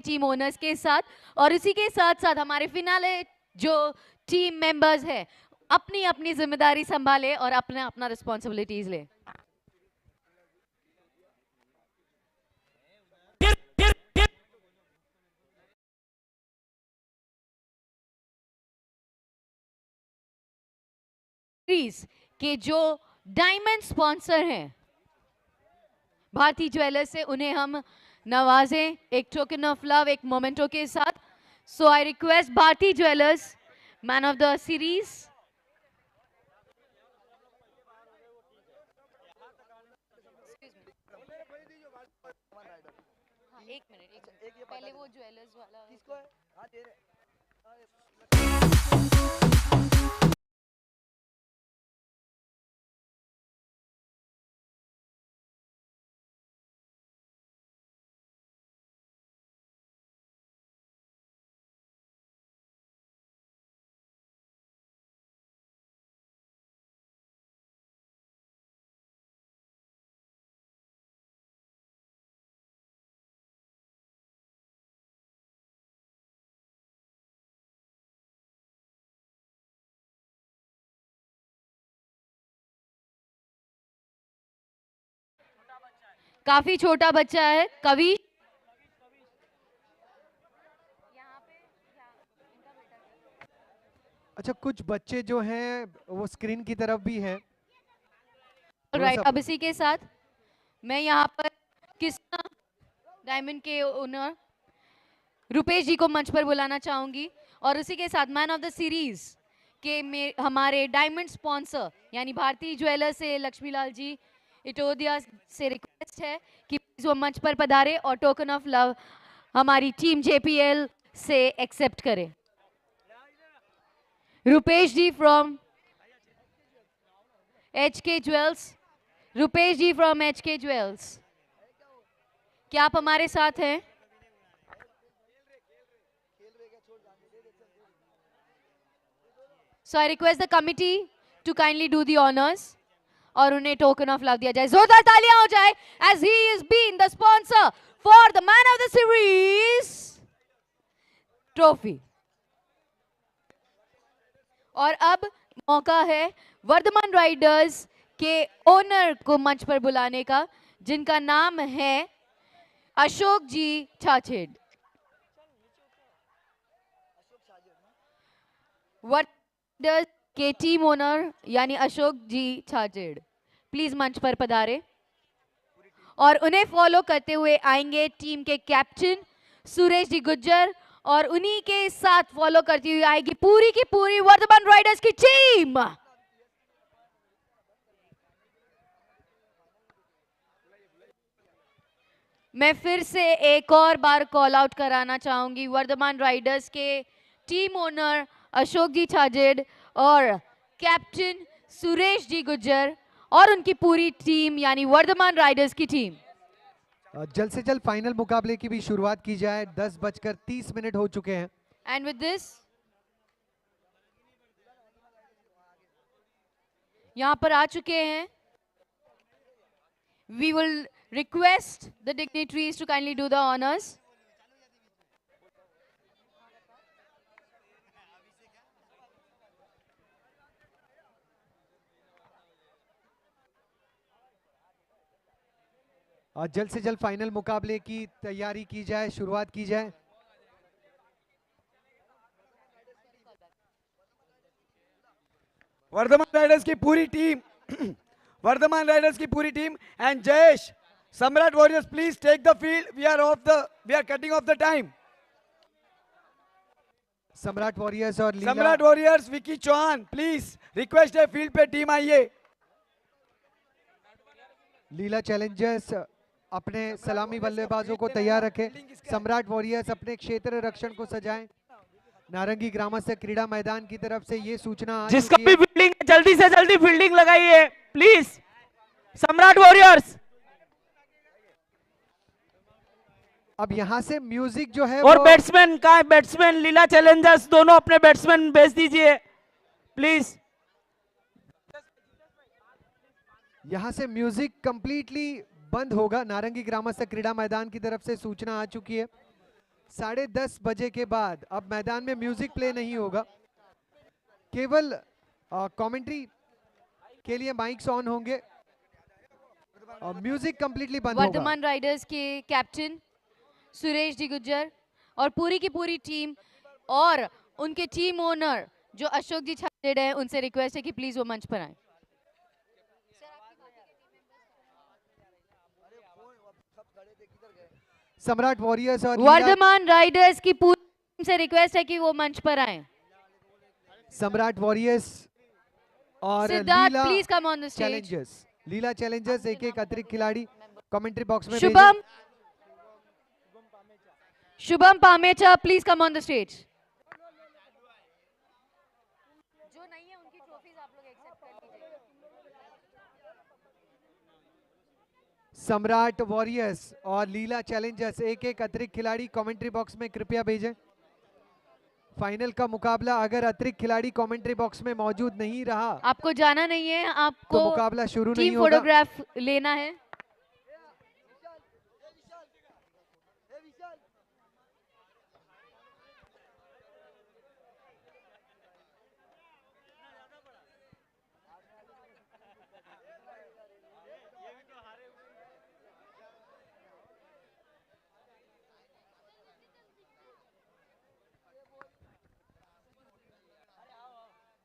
Team owners के साथ, और इसी के साथ साथ हमारे फिनाले जो टीम मेंबर्स है अपनी अपनी जिम्मेदारी संभाले और अपना अपना रिस्पॉन्सिबिलिटीज ले। के जो डायमंड स्पॉन्सर हैं भारती ज्वेलर्स से, उन्हें हम नवाजें एक टोकन ऑफ लव, एक मोमेंटो के साथ। So I request Bharti jewellers, man of the series. एक मिनट, पहले वो ज्वेलर्स वाला किसको है? हाँ, दे रहे। काफी छोटा बच्चा है कवि। अच्छा, कुछ बच्चे जो हैं वो स्क्रीन की तरफ भी हैं। राइट, अब इसी के साथ मैं यहाँ पर किस्ना डायमंड के ओनर रुपेश जी को मंच पर बुलाना चाहूंगी, और उसी के साथ मैन ऑफ द सीरीज के हमारे डायमंड स्पॉन्सर यानी भारती ज्वेलर्स से लक्ष्मीलाल जी इटोदिया से रिक्वेस्ट है कि प्लीज वो मंच पर पधारे और टोकन ऑफ लव हमारी टीम जेपीएल से एक्सेप्ट करें। Rupesh ji from HK jewels, Rupesh ji from HK jewels, क्या आप हमारे साथ हैं? So I request the committee to kindly do the honors और उन्हें टोकन ऑफ लव दिया जाए। जोरदार तालियां हो जाए as he is being the sponsor for the man of the series trophy। और अब मौका है वर्धमान राइडर्स के ओनर को मंच पर बुलाने का, जिनका नाम है अशोक जी छाछेड़। वर्धमान के टीम ओनर यानी अशोक जी छाछेड़ प्लीज मंच पर पधारे, और उन्हें फॉलो करते हुए आएंगे टीम के कैप्टन सुरेश जी गुज्जर, और उन्हीं के साथ फॉलो करती हुई आएगी पूरी की पूरी वर्धमान राइडर्स की टीम। मैं फिर से एक और बार कॉल आउट कराना चाहूंगी वर्धमान राइडर्स के टीम ओनर अशोक जी छाजेड और कैप्टन सुरेश जी गुज्जर और उनकी पूरी टीम यानी वर्धमान राइडर्स की टीम। जल्द से जल्द फाइनल मुकाबले की भी शुरुआत की जाए। 10:30 हो चुके हैं। एंड विद दिस यहां पर आ चुके हैं। We will request the dignitaries to kindly do the honors. और जल्द से जल्द फाइनल मुकाबले की तैयारी की जाए, शुरुआत की जाए। वर्धमान राइडर्स की पूरी टीम वर्धमान राइडर्स की पूरी team and Jayesh Samrat warriors please take the field. We are cutting off the time. Samrat warriors और Samrat warriors Vicky Chauhan please request है फील्ड पे टीम आइए। लीला चैलेंजर्स अपने सलामी बल्लेबाजों को तैयार रखें। सम्राट वॉरियर्स अपने क्षेत्र रक्षण को सजाएं। नारंगी ग्रामस्थ क्रीड़ा मैदान की तरफ से ये सूचना जिसका भी फील्डिंग जल्दी से जल्दी फील्डिंग लगाइए प्लीज। सम्राट वॉरियर्स अब यहां से म्यूजिक जो है और बैट्समैन का है, बैट्समैन लीला चैलेंजर्स दोनों अपने बैट्समैन भेज दीजिए प्लीज। यहां से म्यूजिक कंप्लीटली बंद होगा। नारंगी ग्रामस्थ क्रीड़ा मैदान की तरफ से सूचना आ चुकी है। 10:30 बजे के बाद अब मैदान में म्यूजिक प्ले नहीं होगा, केवल कमेंट्री के लिए माइक्स ऑन होंगे और म्यूजिक कंप्लीटली बंद होगा। वर्धमान राइडर्स के कैप्टन सुरेश डी गुज्जर और पूरी की पूरी टीम और उनके टीम ओनर जो अशोक जी छाजेड़ हैं, उनसे रिक्वेस्ट है कि प्लीज वो मंच पर आए। सम्राट वॉरियर्स और वर्धमान राइडर्स की पूरी टीम से रिक्वेस्ट है कि वो मंच पर आए। सम्राट वॉरियर्स और Siddharth Leela please come on the stage. Challengers, Leela challengers एक एक अतिरिक्त खिलाड़ी कमेंट्री बॉक्स में Shubham Pamecha please come on the stage. जो नहीं है उनकी ट्रॉफीज आप लोग एक्सेप्ट कर लीजिए। सम्राट वॉरियर्स और लीला चैलेंजर्स एक एक अतिरिक्त खिलाड़ी कमेंट्री बॉक्स में कृपया भेजें। फाइनल का मुकाबला अगर अतिरिक्त खिलाड़ी कमेंट्री बॉक्स में मौजूद नहीं रहा, आपको जाना नहीं है, आपको तो मुकाबला शुरू नहीं टीम होगा। फोटोग्राफ लेना है।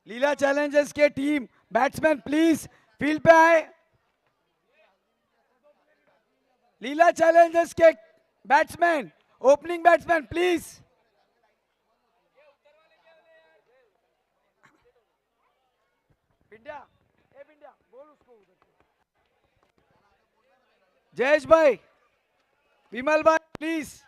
लीला चैलेंजर्स के टीम बैट्समैन प्लीज फील्ड पे आए। लीला चैलेंजर्स के बैट्समैन, ओपनिंग बैट्समैन प्लीज। पिंड्या, ए पिंड्या, बोल उसको उधर। जयेश भाई, विमल भाई please.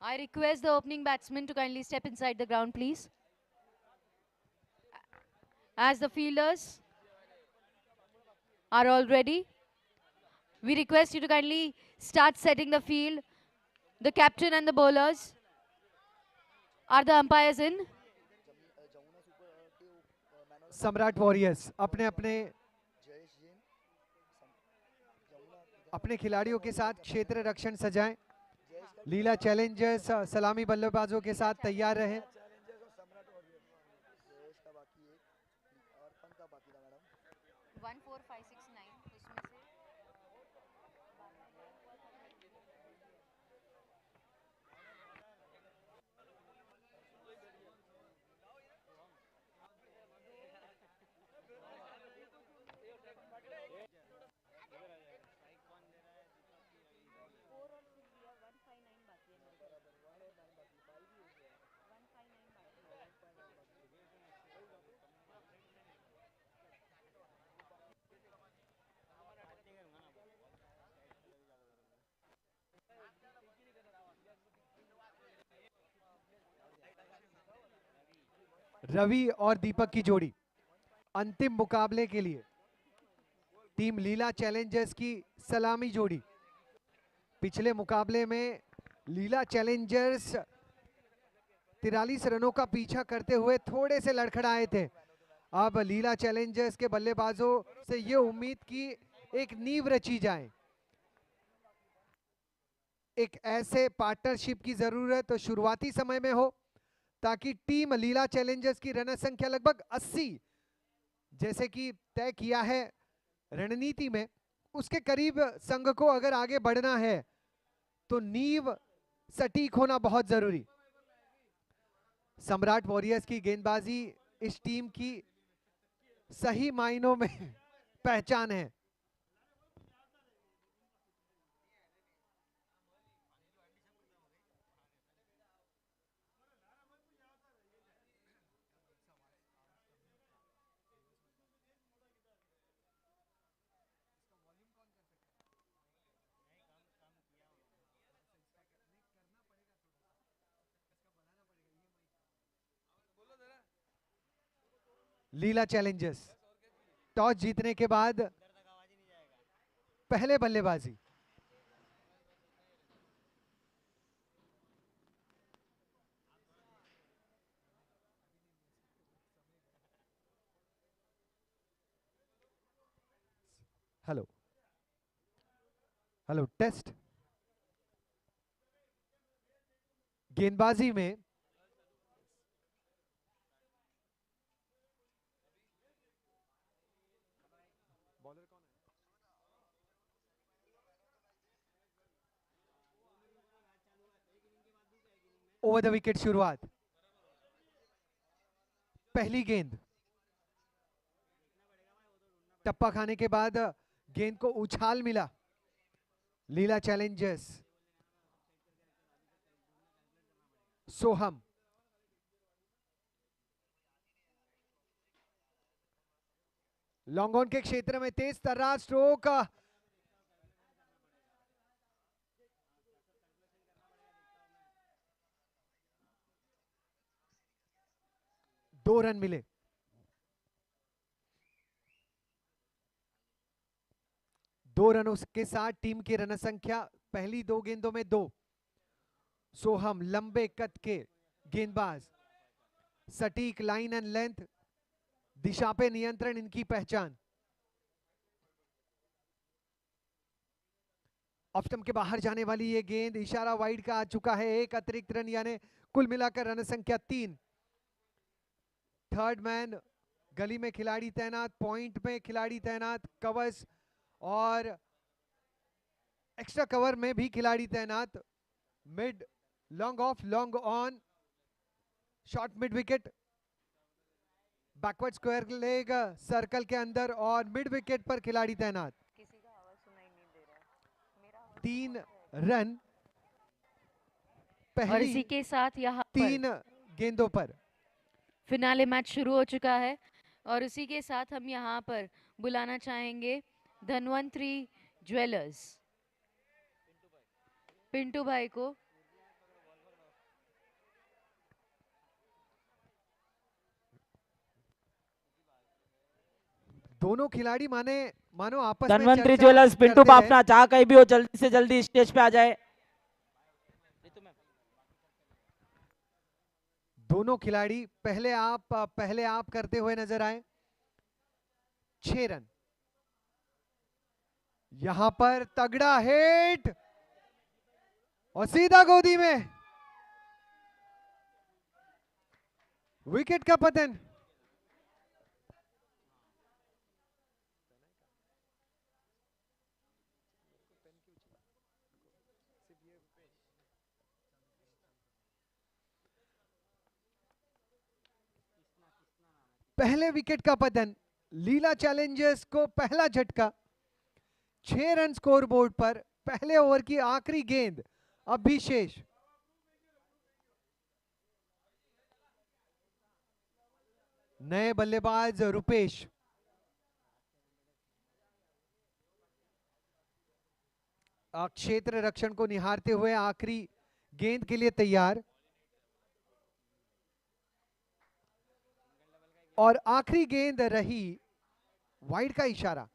I request the opening batsman to kindly step inside the ground, please. As the fielders are all ready, we request you to kindly start setting the field. The captain and the bowlers. Are the umpires in? सम्राट warriors अपने अपने खिलाड़ियों के साथ क्षेत्र रक्षण सजाएं। लीला Challengers सलामी बल्लेबाजों के साथ तैयार रहें। रवि और दीपक की जोड़ी अंतिम मुकाबले के लिए टीम लीला चैलेंजर्स की सलामी जोड़ी। पिछले मुकाबले में लीला चैलेंजर्स 43 रनों का पीछा करते हुए थोड़े से लड़खड़ाए थे। अब लीला चैलेंजर्स के बल्लेबाजों से ये उम्मीद की एक नींव रची जाए। एक ऐसे पार्टनरशिप की जरूरत शुरुआती समय में हो ताकि टीम लीला चैलेंजर्स की रन संख्या लगभग 80 जैसे कि तय किया है रणनीति में, उसके करीब संघ को अगर आगे बढ़ना है तो नींव सटीक होना बहुत जरूरी। सम्राट वॉरियर्स की गेंदबाजी इस टीम की सही मायनों में पहचान है। लीला चैलेंजर्स टॉस जीतने के बाद पहले बल्लेबाजी। Hello hello test. गेंदबाजी में ओवर द विकेट शुरुआत। पहली गेंद, टप्पा खाने के बाद गेंद को उछाल मिला लीला चैलेंजर्स। सोहम, लॉन्ग ऑन के क्षेत्र में तेज तर्रार स्ट्रोक, 2 रन मिले। दो रनों के साथ टीम की रन संख्या पहली 2 गेंदों में 2। सोहम लंबे कद के गेंदबाज, सटीक लाइन एंड लेंथ, दिशा पे नियंत्रण इनकी पहचान। ऑफ स्टंप के बाहर जाने वाली ये गेंद, इशारा वाइड का आ चुका है। एक अतिरिक्त रन यानी कुल मिलाकर रन संख्या 3। थर्ड मैन, गली में खिलाड़ी तैनात, पॉइंट में खिलाड़ी तैनात, कवर्स और एक्स्ट्रा कवर में भी खिलाड़ी तैनात। Mid, long off, long on, short mid wicket, backward square leg, circle के अंदर और मिड विकेट पर खिलाड़ी तैनात। 3 रन और पहली इसी के साथ यहाँ 3 गेंदों पर फिनाले मैच शुरू हो चुका है। और उसी के साथ हम यहाँ पर बुलाना चाहेंगे धनवंतरी ज्वेलर्स पिंटू भाई को। दोनों खिलाड़ी मानो आपस में धनवंतरी चर्चा ज्वेलर्स पिंटू करते हैं। बाफना, जहां कहीं भी हो जल्दी से जल्दी स्टेज पे आ जाए। दोनों खिलाड़ी पहले आप करते हुए नजर आए। 6 रन, यहां पर तगड़ा हिट और सीधा गोदी में विकेट का पतन। पहले विकेट का पतन, लीला चैलेंजर्स को पहला झटका। 6 रन स्कोर बोर्ड पर। पहले ओवर की आखिरी गेंद अब भी शेष। नए बल्लेबाज रुपेश, क्षेत्र रक्षण को निहारते हुए आखिरी गेंद के लिए तैयार। और आखिरी गेंद रही वाइड का इशारा।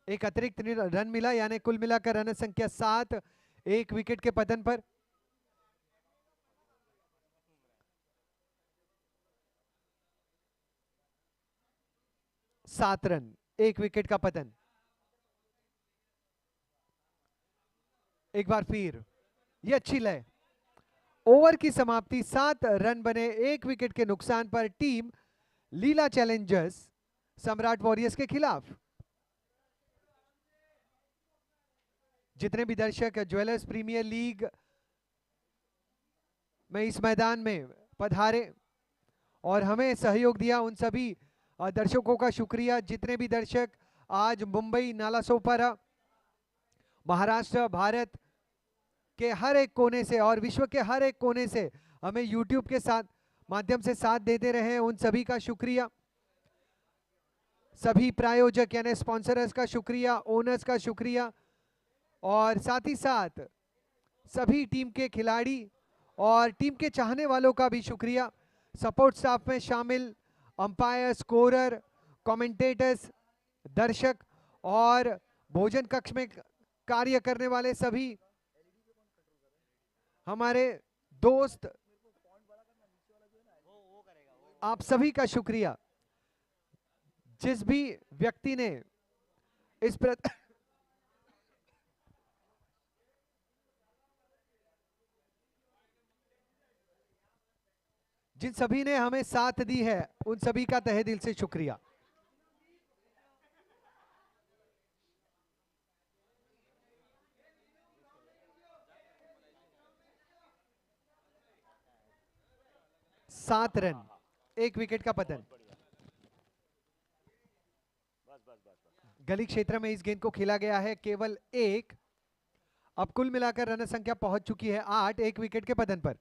एक अतिरिक्त रन मिला यानी कुल मिलाकर रन संख्या 7 एक विकेट के पतन पर। सात रन, एक विकेट का पतन। एक बार फिर ये अच्छी लय। ओवर की समाप्ति 7 रन बने एक विकेट के नुकसान पर टीम लीला चैलेंजर्स सम्राट वॉरियर्स के खिलाफ। जितने भी दर्शक ज्वेलर्स प्रीमियर लीग में इस मैदान में पधारे और हमें सहयोग दिया, उन सभी दर्शकों का शुक्रिया। जितने भी दर्शक आज मुंबई, नालासोपारा, महाराष्ट्र, भारत के हर एक कोने से और विश्व के हर एक कोने से हमें यूट्यूब के साथ माध्यम से साथ देते रहे, उन सभी का शुक्रिया। सभी प्रायोजक यानी स्पॉन्सर्स का शुक्रिया, ओनर्स का शुक्रिया और साथ ही साथ सभी टीम के खिलाड़ी और टीम के चाहने वालों का भी शुक्रिया। सपोर्ट स्टाफ में शामिल अंपायर, स्कोरर, कमेंटेटर्स, दर्शक और भोजन कक्ष में कार्य करने वाले सभी हमारे दोस्त, आप सभी का शुक्रिया। जिस भी व्यक्ति ने इस जिन सभी ने हमें साथ दी है उन सभी का तहे दिल से शुक्रिया। सात रन, 1 विकेट का पतन। गली क्षेत्र में इस गेंद को खेला गया है केवल 1। अब कुल मिलाकर रन संख्या पहुंच चुकी है 8, 1 विकेट के पतन पर।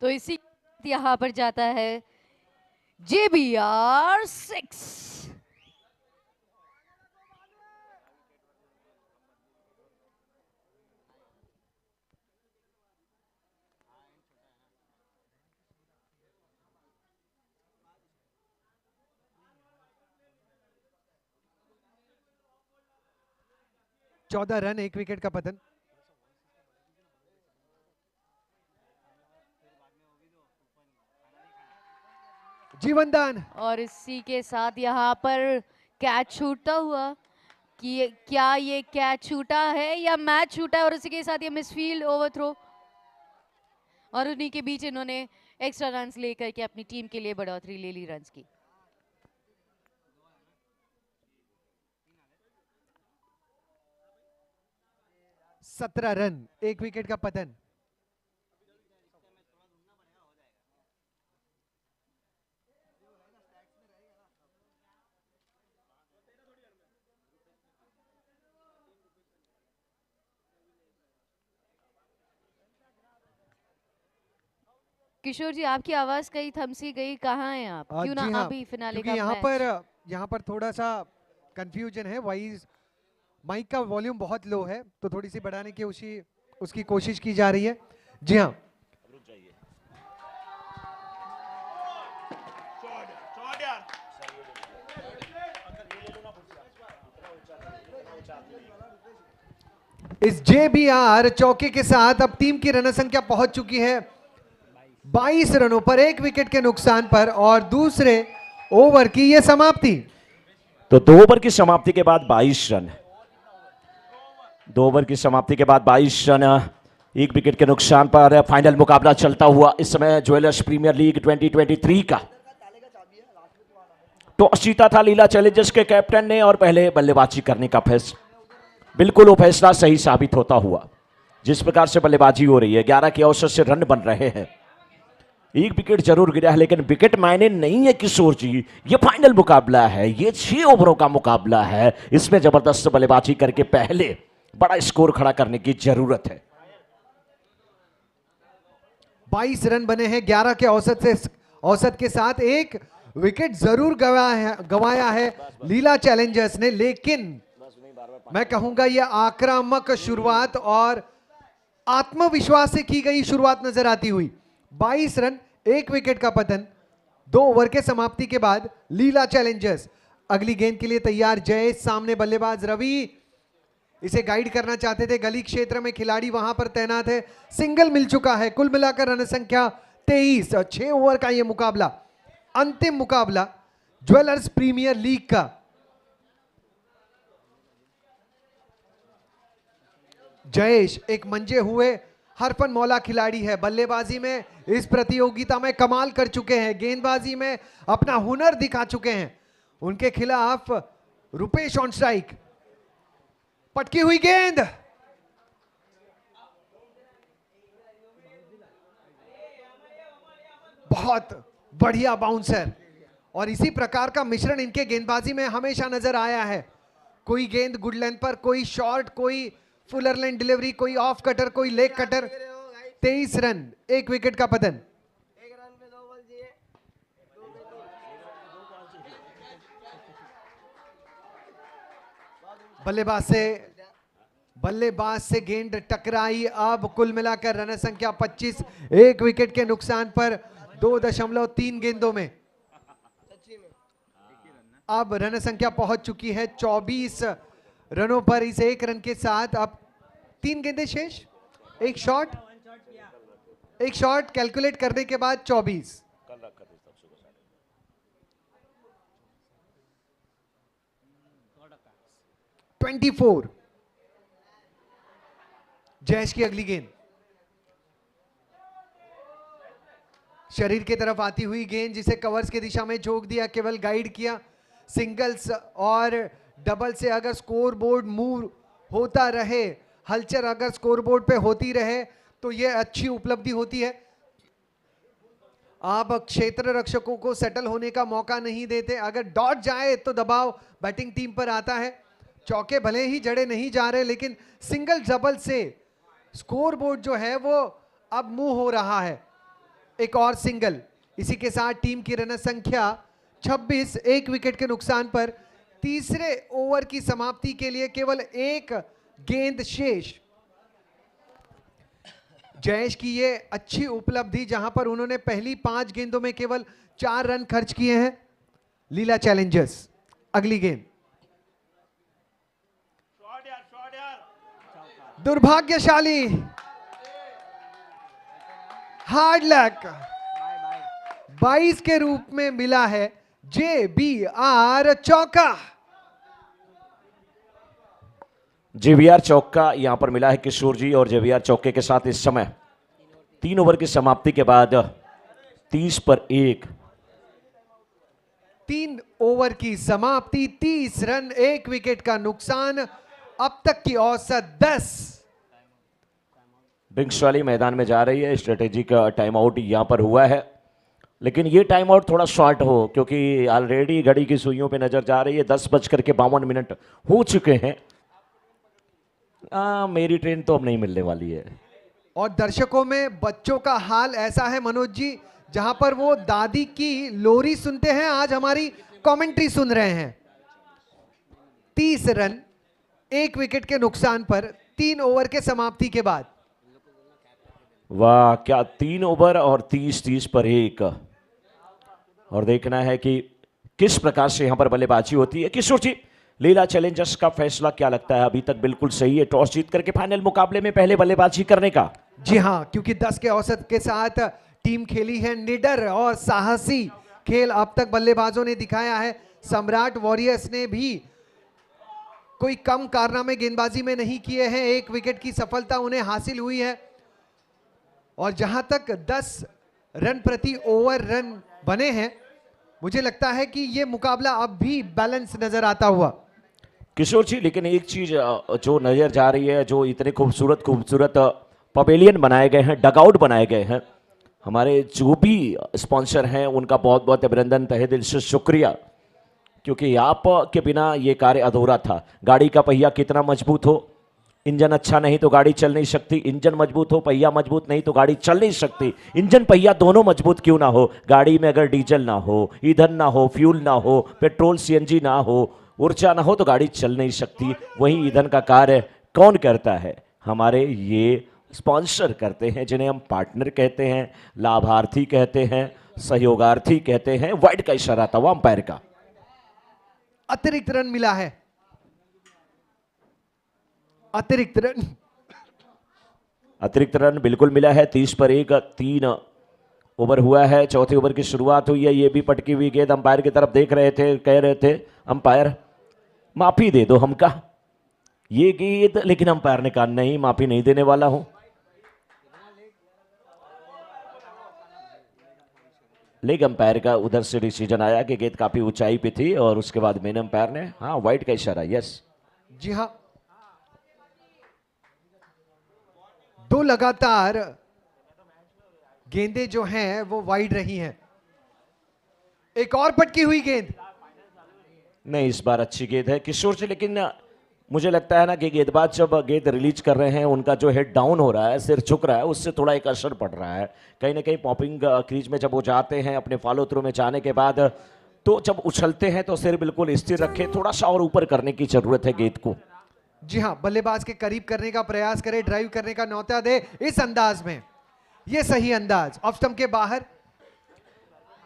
तो इसी यहाँ पर जाता है JBR 6। चौदह रन, 1 विकेट का पतन। जीवनदान। और इसी के साथ यहाँ पर कैच छूटता हुआ कि क्या ये कैच छूटा है या मैच छूटा है, और इसी के साथ ये मिसफील्ड ओवरथ्रो, और उन्हीं के बीच इन्होंने एक्स्ट्रा रन्स लेकर के अपनी टीम के लिए बढ़ोतरी ले ली रन्स की। सत्रह रन, 1 विकेट का पतन। किशोर जी, आपकी आवाज कहीं थमसी गई, कहाँ हैं आप? क्यों ना जी हाँ, अभी फिनाले क्योंकि का यहाँ पर थोड़ा सा कंफ्यूजन है। वाइज माइक का वॉल्यूम बहुत लो है, तो थोड़ी सी बढ़ाने की उसकी कोशिश की जा रही है। जी हाँ, इस JBR चौके के साथ अब टीम की रन संख्या पहुंच चुकी है 22 रनों पर, 1 विकेट के नुकसान पर, और दूसरे ओवर की ये समाप्ति। तो 2 ओवर की समाप्ति के बाद 22 रन, 2 ओवर की समाप्ति के बाद 22 रन, 1 विकेट के नुकसान पर फाइनल मुकाबला चलता हुआ इस समय ज्वेलर्स प्रीमियर लीग 2023 का। तो जीता था लीला चैलेंजर्स के कैप्टन ने, और पहले बल्लेबाजी करने का फैसला, बिल्कुल वो फैसला सही साबित होता हुआ। जिस प्रकार से बल्लेबाजी हो रही है, 11 के औसत से रन बन रहे हैं। 1 विकेट जरूर गिरा है, लेकिन विकेट मायने नहीं है किशोर जी। ये फाइनल मुकाबला है, ये 6 ओवरों का मुकाबला है। इसमें जबरदस्त बल्लेबाजी करके पहले बड़ा स्कोर खड़ा करने की जरूरत है। 22 रन बने हैं 11 के औसत के साथ। 1 विकेट जरूर गंवाया है लीला चैलेंजर्स ने, लेकिन मैं कहूंगा यह आक्रामक शुरुआत और आत्मविश्वास से की गई शुरुआत नजर आती हुई। 22 रन, 1 विकेट का पतन, 2 ओवर के समाप्ति के बाद लीला चैलेंजर्स अगली गेंद के लिए तैयार। जय सामने बल्लेबाज रवि इसे गाइड करना चाहते थे। गली क्षेत्र में खिलाड़ी वहां पर तैनात है। सिंगल मिल चुका है। कुल मिलाकर रन संख्या 23। 6 ओवर का यह मुकाबला, अंतिम मुकाबला ज्वेलर्स प्रीमियर लीग का। जयेश एक मंजे हुए हरफन मौला खिलाड़ी है। बल्लेबाजी में इस प्रतियोगिता में कमाल कर चुके हैं, गेंदबाजी में अपना हुनर दिखा चुके हैं। उनके खिलाफ रुपेश ऑन स्ट्राइक। पटकी हुई गेंद, बहुत बढ़िया बाउंसर, और इसी प्रकार का मिश्रण इनके गेंदबाजी में हमेशा नजर आया है। कोई गेंद गुड लेंथ पर, कोई शॉर्ट, कोई फुलर लेंथ डिलीवरी, कोई ऑफ कटर, कोई लेग कटर। 23 रन, 1 विकेट का पतन। बल्लेबाज से बल्लेबाज से गेंद टकराई। अब कुल मिलाकर रन संख्या 25, 1 विकेट के नुकसान पर 2.3 गेंदों में अब रन संख्या पहुंच चुकी है 24 रनों पर। इस 1 रन के साथ अब 3 गेंदें शेष, एक शॉट कैलकुलेट करने के बाद 24। जयेश की अगली गेंद, शरीर की तरफ आती हुई गेंद जिसे कवर्स की दिशा में झोंक दिया, केवल गाइड किया। सिंगल्स और डबल से अगर स्कोर बोर्ड मूव होता रहे, हलचल अगर स्कोर बोर्ड पे होती रहे तो यह अच्छी उपलब्धि होती है। आप क्षेत्र रक्षकों को सेटल होने का मौका नहीं देते। अगर डॉट जाए तो दबाव बैटिंग टीम पर आता है। चौके भले ही जड़े नहीं जा रहे, लेकिन सिंगल डबल से स्कोर बोर्ड जो है वो अब मूव हो रहा है। एक और सिंगल, इसी के साथ टीम की रन संख्या 26, 1 विकेट के नुकसान पर। तीसरे ओवर की समाप्ति के लिए केवल 1 गेंद शेष। जयेश की ये अच्छी उपलब्धि, जहां पर उन्होंने पहली 5 गेंदों में केवल 4 रन खर्च किए हैं। लीला चैलेंजर्स अगली गेंद, दुर्भाग्यशाली हार्ड लक 22 के रूप में मिला है JBR चौका। JBR चौका यहां पर मिला है किशोर जी, और JBR चौके के साथ इस समय 3 ओवर की समाप्ति के बाद 30 पर 1। 3 ओवर की समाप्ति, 30 रन, 1 विकेट का नुकसान। अब तक की औसत 10। बिंग्स वाली मैदान में जा रही है। स्ट्रेटेजी का टाइम आउट यहां पर हुआ है, लेकिन ये टाइम आउट थोड़ा शॉर्ट हो, क्योंकि ऑलरेडी घड़ी की सुइयों पे नजर जा रही है। 10:52 हो चुके हैं। मेरी ट्रेन तो अब नहीं मिलने वाली है। और दर्शकों में बच्चों का हाल ऐसा है मनोज जी, जहां पर वो दादी की लोरी सुनते हैं, आज हमारी कमेंट्री सुन रहे हैं। 30 रन, 1 विकेट के नुकसान पर 3 ओवर के समाप्ति के बाद। वाह, क्या 3 ओवर और 30 पर 1। और देखना है कि किस प्रकार से यहां पर बल्लेबाजी होती है। किशोर जी, लीला चैलेंजर्स का फैसला क्या लगता है? अभी तक बिल्कुल सही है, टॉस जीत करके फाइनल मुकाबले में पहले बल्लेबाजी करने का। जी हां, क्योंकि 10 के औसत के साथ टीम खेली है। निडर और साहसी खेल अब तक बल्लेबाजों ने दिखाया है। सम्राट वॉरियर्स ने भी कोई कम कारनामे गेंदबाजी में नहीं किए हैं। 1 विकेट की सफलता उन्हें हासिल हुई है। और जहां तक 10 रन प्रति ओवर रन बने हैं, मुझे लगता है कि यह मुकाबला अब भी बैलेंस नजर आता हुआ। किशोर जी, लेकिन एक चीज जो नजर जा रही है, जो इतने खूबसूरत पवेलियन बनाए गए हैं, डगआउट बनाए गए हैं, हमारे जो भी स्पॉन्सर हैं उनका बहुत बहुत अभिनंदन, तहे दिल से शुक्रिया, क्योंकि आप के बिना ये कार्य अधूरा था। गाड़ी का पहिया कितना मजबूत हो, इंजन अच्छा नहीं तो गाड़ी चल नहीं सकती। इंजन मजबूत हो, पहिया मजबूत नहीं तो गाड़ी चल नहीं सकती। इंजन पहिया दोनों मजबूत क्यों ना हो, गाड़ी में अगर डीजल ना हो, ईंधन ना हो, फ्यूल ना हो, पेट्रोल CNG ना हो, ऊर्जा ना हो तो गाड़ी चल नहीं सकती। वही ईंधन का कार्य कौन करता है? हमारे ये स्पॉन्सर करते हैं, जिन्हें हम पार्टनर कहते हैं, लाभार्थी कहते हैं, सहयोगार्थी कहते हैं। वाइड का इशारा था वो अंपायर का। अतिरिक्त रन मिला है, अतिरिक्त रन बिल्कुल मिला है। 30 पर 1, 3 ओवर हुआ है। चौथे ओवर की शुरुआत हुई है। ये भी पटकी हुई गेंद अंपायर की तरफ देख रहे थे, कह रहे थे अंपायर माफी दे दो हमका ये गेंद, लेकिन अंपायर ने कहा नहीं, माफी नहीं देने वाला हूं। लेग अंपायर का उधर से डिसीजन आया कि गेंद काफी ऊंचाई पे थी, और उसके बाद मेन अंपायर ने हाँ वाइड का इशारा। यस जी हाँ, 2 लगातार गेंदें जो हैं वो वाइड रही हैं। एक और पटकी हुई गेंद, नहीं, इस बार अच्छी गेंद है किशोर से, लेकिन मुझे लगता है ना कि गेंदबाज जब गेंद रिलीज कर रहे हैं, उनका जो हेड डाउन हो रहा है, सिर झुक रहा है, उससे थोड़ा एक असर पड़ रहा है। कहीं ना कहीं पॉपिंग क्रीज में जब वो जाते हैं अपने फॉलो थ्रू में जाने के बाद, तो जब उछलते हैं तो सिर बिल्कुल स्थिर रखें, थोड़ा सा और ऊपर करने की जरूरत है गेंद को। जी हां, बल्लेबाज के करीब करने का प्रयास करे, ड्राइव करने का न्योता दे इस अंदाज में। ये सही अंदाज ऑफ स्टंप के बाहर,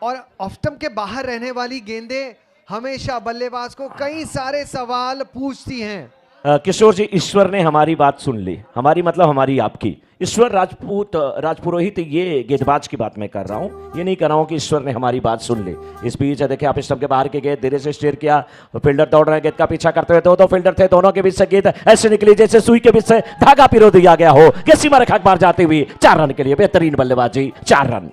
और ऑफ स्टंप के बाहर रहने वाली गेंदें हमेशा बल्लेबाज को कई सारे सवाल पूछती हैं। किशोर जी, ईश्वर ने हमारी बात सुन ली, हमारी मतलब हमारी आपकी। ईश्वर राजपुरोहित, ये गेंदबाज की बात मैं कर रहा हूं, ये नहीं कर रहा हूं कि ईश्वर ने हमारी बात सुन ली। इस बीच देखिए आप स्टंप के बाहर के गेंद धीरे से स्टीयर किया, फील्डर दौड़ रहे हैं गेंद का पीछा करते हुए। दो फील्डर थे, दोनों के बीच से गेंद ऐसे निकली जैसे सुई के बीच से धागा पिरो दिया गया हो। ये सीमा रेखा के बाहर जाती हुई 4 रन के लिए बेहतरीन बल्लेबाजी, 4 रन।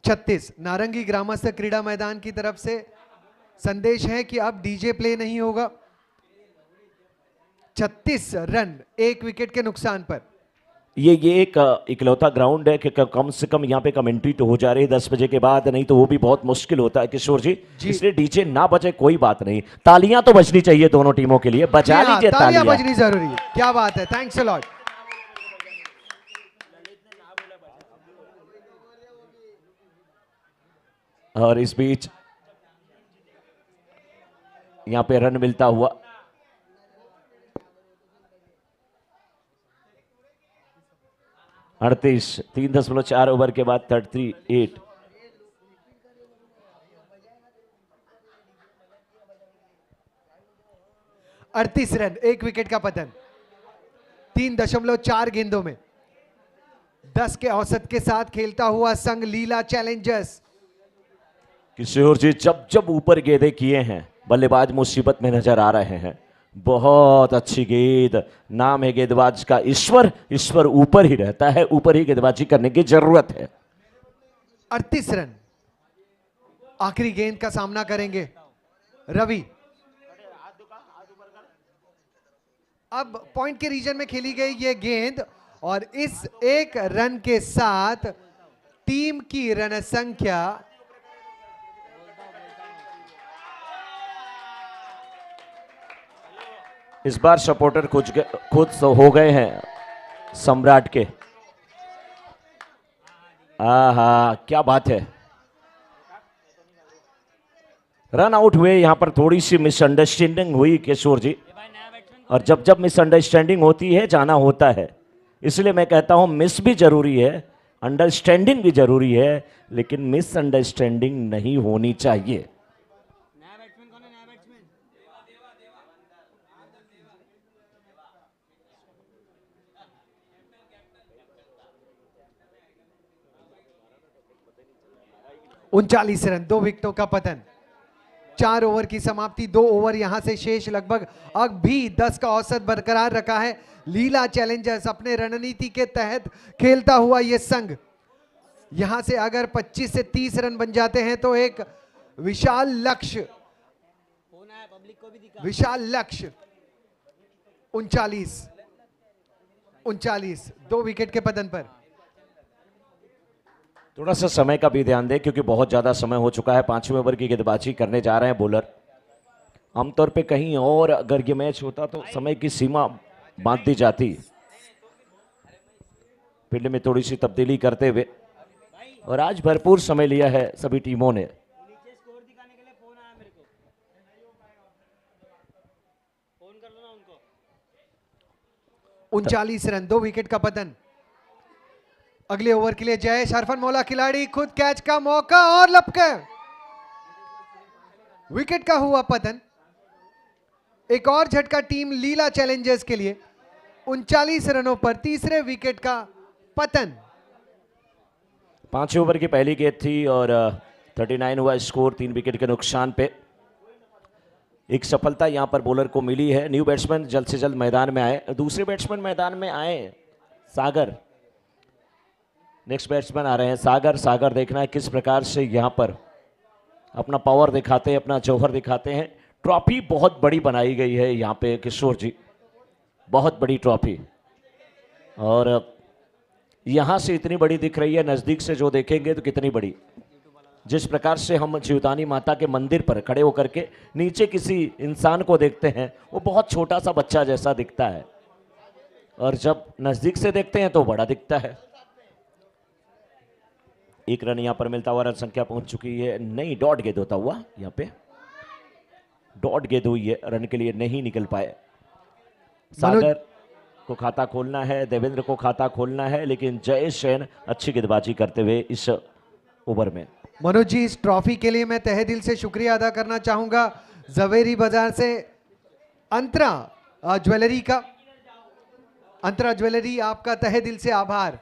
36 नारंगी ग्रामस्थ क्रीड़ा मैदान की तरफ से संदेश है कि अब डीजे प्ले नहीं होगा। 36 रन 1 विकेट के नुकसान पर। ये एक इकलौता ग्राउंड है कि कम से कम यहाँ पे कमेंट्री तो हो जा रही है 10 बजे के बाद, नहीं तो वो भी बहुत मुश्किल होता है किशोर जी। इसलिए डीजे ना बजे कोई बात नहीं, तालियां तो बजनी चाहिए दोनों टीमों के लिए, बजा लीजिए तालियां तालियां। बजनी जरूरी है। क्या बात है, थैंक्स अ लॉट। और इस बीच यहां पे रन मिलता हुआ 38, 3.4 ओवर के बाद 38। रन 1 विकेट का पतन। 3.4 गेंदों में 10 के औसत के साथ खेलता हुआ संघ लीला चैलेंजर्स। किशोर जी, जब जब ऊपर गेंदें किए हैं बल्लेबाज मुसीबत में नजर आ रहे हैं। बहुत अच्छी गेंद, नाम है गेंदबाज का ईश्वर। ईश्वर ऊपर ही रहता है, ऊपर ही गेंदबाजी करने की जरूरत है। 38 रन। आखिरी गेंद का सामना करेंगे रवि। अब पॉइंट के रीजन में खेली गई ये गेंद, और इस 1 रन के साथ टीम की रन संख्या इस बार सपोर्टर खुद हो गए हैं सम्राट के। आहा, क्या बात है। रन आउट हुए, यहां पर थोड़ी सी मिसअंडरस्टैंडिंग हुई किशोर जी, और जब जब मिसअंडरस्टैंडिंग होती है जाना होता है। इसलिए मैं कहता हूं मिस भी जरूरी है, अंडरस्टैंडिंग भी जरूरी है, लेकिन मिसअंडरस्टैंडिंग नहीं होनी चाहिए। उनचालीस रन 2 विकेटों का पतन। 4 ओवर की समाप्ति, 2 ओवर यहां से शेष। लगभग अब भी 10 का औसत बरकरार रखा है लीला चैलेंजर्स अपने रणनीति के तहत खेलता हुआ ये संघ। यहां से अगर 25 से 30 रन बन जाते हैं तो एक विशाल लक्ष्य 39 2 विकेट के पतन पर। थोड़ा सा समय का भी ध्यान दें क्योंकि बहुत ज्यादा समय हो चुका है। 5वें ओवर की गेंदबाजी करने जा रहे हैं बॉलर। आमतौर पे कहीं और अगर ये मैच होता तो समय की सीमा बांध दी जाती। फील्ड में थोड़ी सी तब्दीली करते हुए, और आज भरपूर समय लिया है सभी टीमों ने। उनचालीस रन 2 विकेट का पतन। अगले ओवर के लिए जयेश हरफन मौला खिलाड़ी, खुद कैच का मौका और लपके विकेट का हुआ पतन। एक और झटका टीम लीला चैलेंजर्स के लिए। 39 रनों पर तीसरे विकेट का पतन। 5 ओवर की पहली गेंद थी और 39 हुआ स्कोर 3 विकेट के नुकसान पे। एक सफलता यहां पर बॉलर को मिली है। न्यू बैट्समैन जल्द से जल्द मैदान में आए। दूसरे बैट्समैन मैदान में आए सागर। नेक्स्ट बैट्समैन आ रहे हैं सागर। सागर देखना है किस प्रकार से यहां पर अपना पावर दिखाते हैं, अपना जौहर दिखाते हैं। ट्रॉफी बहुत बड़ी बनाई गई है यहां पे किशोर जी, बहुत बड़ी ट्रॉफी, और यहां से इतनी बड़ी दिख रही है, नजदीक से जो देखेंगे तो कितनी बड़ी। जिस प्रकार से हम जीवदानी माता के मंदिर पर खड़े होकर के नीचे किसी इंसान को देखते हैं, वो बहुत छोटा सा बच्चा जैसा दिखता है, और जब नजदीक से देखते हैं तो बड़ा दिखता है। 1 रन यहां पर मिलता हुआ, रन संख्या पहुंच चुकी है। नहीं, डॉट गेंद होता हुआ यहां पे, डॉट गेंद हुई है, रन के लिए नहीं निकल पाए। सागर को खाता खोलना है, देवेंद्र को खाता खोलना है, लेकिन जयेश जैन अच्छी गेंदबाजी करते हुए इस ओवर में। मनोज जी, इस ट्रॉफी के लिए मैं तहे दिल से शुक्रिया अदा करना चाहूंगा जवेरी बाजार से अंतरा ज्वेलरी का। अंतरा ज्वेलरी, आपका तहे दिल से आभार।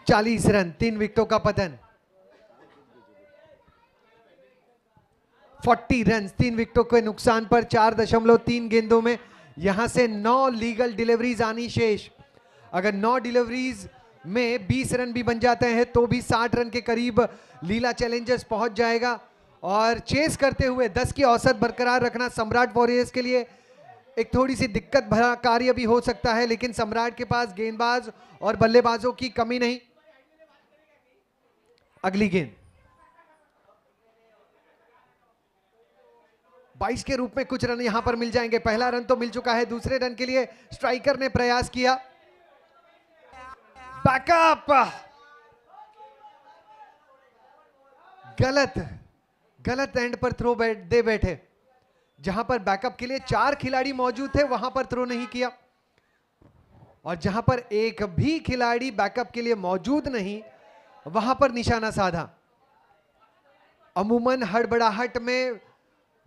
चालीस रन, 3 विकेटों का पतन। 40 रन, 3 विकेटों के नुकसान पर 4.3 गेंदों में यहां से 9 लीगल डिलीवरीज आनी शेष। अगर 9 डिलीवरीज में 20 रन भी बन जाते हैं तो भी 60 रन के करीब लीला चैलेंजर्स पहुंच जाएगा। और चेस करते हुए 10 की औसत बरकरार रखना सम्राट वॉरियर्स के लिए एक थोड़ी सी दिक्कत भरा कार्य भी हो सकता है, लेकिन सम्राट के पास गेंदबाज और बल्लेबाजों की कमी नहीं। अगली गेंद 22 के रूप में कुछ रन यहां पर मिल जाएंगे। पहला रन तो मिल चुका है, दूसरे रन के लिए स्ट्राइकर ने प्रयास किया। बैकअप, गलत एंड पर थ्रो दे बैठे। जहां पर बैकअप के लिए 4 खिलाड़ी मौजूद थे वहां पर थ्रो नहीं किया, और जहां पर एक भी खिलाड़ी बैकअप के लिए मौजूद नहीं वहां पर निशाना साधा। अमूमन हड़बड़ाहट में,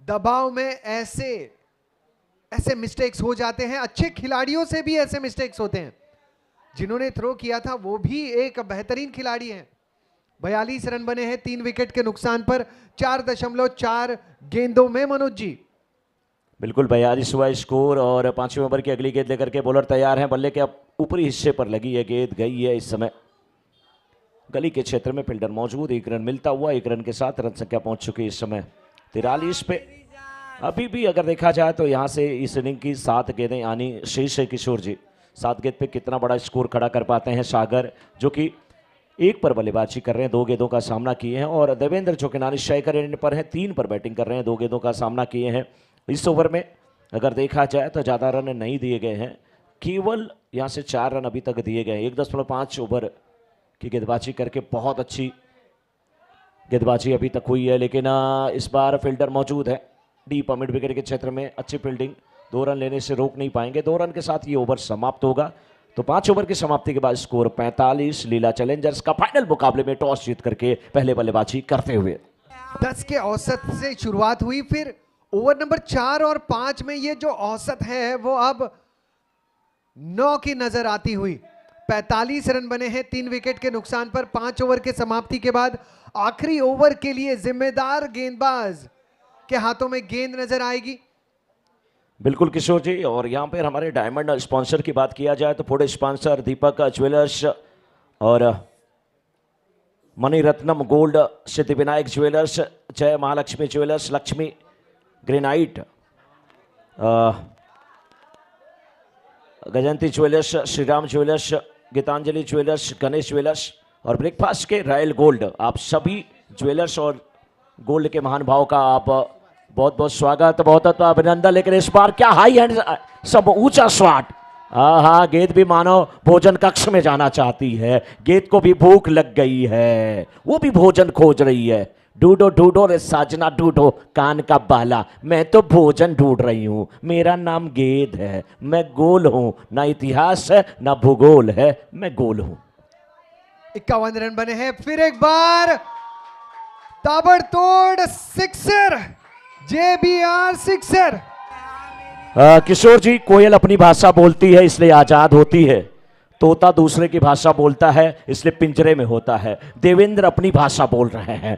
दबाव में ऐसे मिस्टेक्स हो जाते हैं। अच्छे खिलाड़ियों से भी ऐसे मिस्टेक्स होते हैं। जिन्होंने थ्रो किया था वो भी एक बेहतरीन खिलाड़ी हैं। 42 रन बने हैं 3 विकेट के नुकसान पर 4.4 गेंदों में। मनोज जी, बिल्कुल 42 हुआ स्कोर, और 5वें ओवर की अगली गेंद लेकर के बॉलर तैयार हैं। बल्ले के अब ऊपरी हिस्से पर लगी है गेंद, गई है इस समय गली के क्षेत्र में। फील्डर मौजूद, 1 रन मिलता हुआ, 1 रन के साथ रन संख्या पहुंच चुकी है इस समय 43 पे। अभी भी अगर देखा जाए तो यहां से इस इनिंग की 7 गेंदें आनी शेष है। किशोर जी, 7 गेंद पे कितना बड़ा स्कोर खड़ा कर पाते हैं सागर, जो कि 1 पर बल्लेबाजी कर रहे हैं, 2 गेंदों का सामना किए हैं। और देवेंद्र जो कि नानी स्ट्राइकर एंड पर हैं, 3 पर बैटिंग कर रहे हैं, 2 गेंदों का सामना किए हैं। इस ओवर में अगर देखा जाए तो ज़्यादा रन नहीं दिए गए हैं, केवल यहाँ से 4 रन अभी तक दिए गए हैं। 1.5 ओवर की गेंदबाजी करके बहुत अच्छी गेंदबाजी अभी तक हुई है, लेकिन इस बार फील्डर मौजूद है डीप मिड विकेट के क्षेत्र में। अच्छी फील्डिंग, 2 रन लेने से रोक नहीं पाएंगे। 2 रन के साथ ये ओवर समाप्त होगा। तो 5 ओवर की समाप्ति के बाद स्कोर 45। लीला चैलेंजर्स का फाइनल मुकाबले में टॉस जीत करके पहले बल्लेबाजी करते हुए 10 के औसत से शुरुआत हुई, फिर ओवर नंबर 4 और 5 में ये जो औसत है वो अब 9 की नजर आती हुई। 45 रन बने हैं 3 विकेट के नुकसान पर 5 ओवर के समाप्ति के बाद। आखिरी ओवर के लिए जिम्मेदार गेंदबाज के हाथों में गेंद नजर आएगी। बिल्कुल किशोर जी, और यहाँ पर हमारे डायमंड स्पॉन्सर की बात किया जाए तो फूड स्पॉन्सर दीपक ज्वेलर्स और Mani Ratnam gold, Siddhivinayak jewellers, Jai Mahalakshmi jewellers, Lakshmi granite, Gajanti jewellers, Shriram jewellers, Geetanjali jewellers, Ganesh jewellers और ब्रेकफास्ट के रॉयल गोल्ड, आप सभी ज्वेलर्स और गोल्ड के महान भाव का आप बहुत बहुत स्वागत, बहुत बहुत अभिनंदन। लेकिन इस बार क्या हाई हैंड, सब ऊंचा शॉट। हाँ, गेंद भी मानो भोजन कक्ष में जाना चाहती है, गेंद को भी भूख लग गई है, वो भी भोजन खोज रही है। ढूंढो ढूंढो रे साजना ढूंढो कान का बाला, मैं तो भोजन ढूंढ रही हूं, मेरा नाम गेंद है, मैं गोल हूं, ना इतिहास है ना भूगोल है, मैं गोल हूं। 51 रन बने हैं, फिर एक बार ताबड़तोड़ सिक्सर, JBR सिक्सर। किशोर जी, कोयल अपनी भाषा बोलती है इसलिए आजाद होती है, तोता दूसरे की भाषा बोलता है इसलिए पिंजरे में होता है। देवेंद्र अपनी भाषा बोल रहे हैं,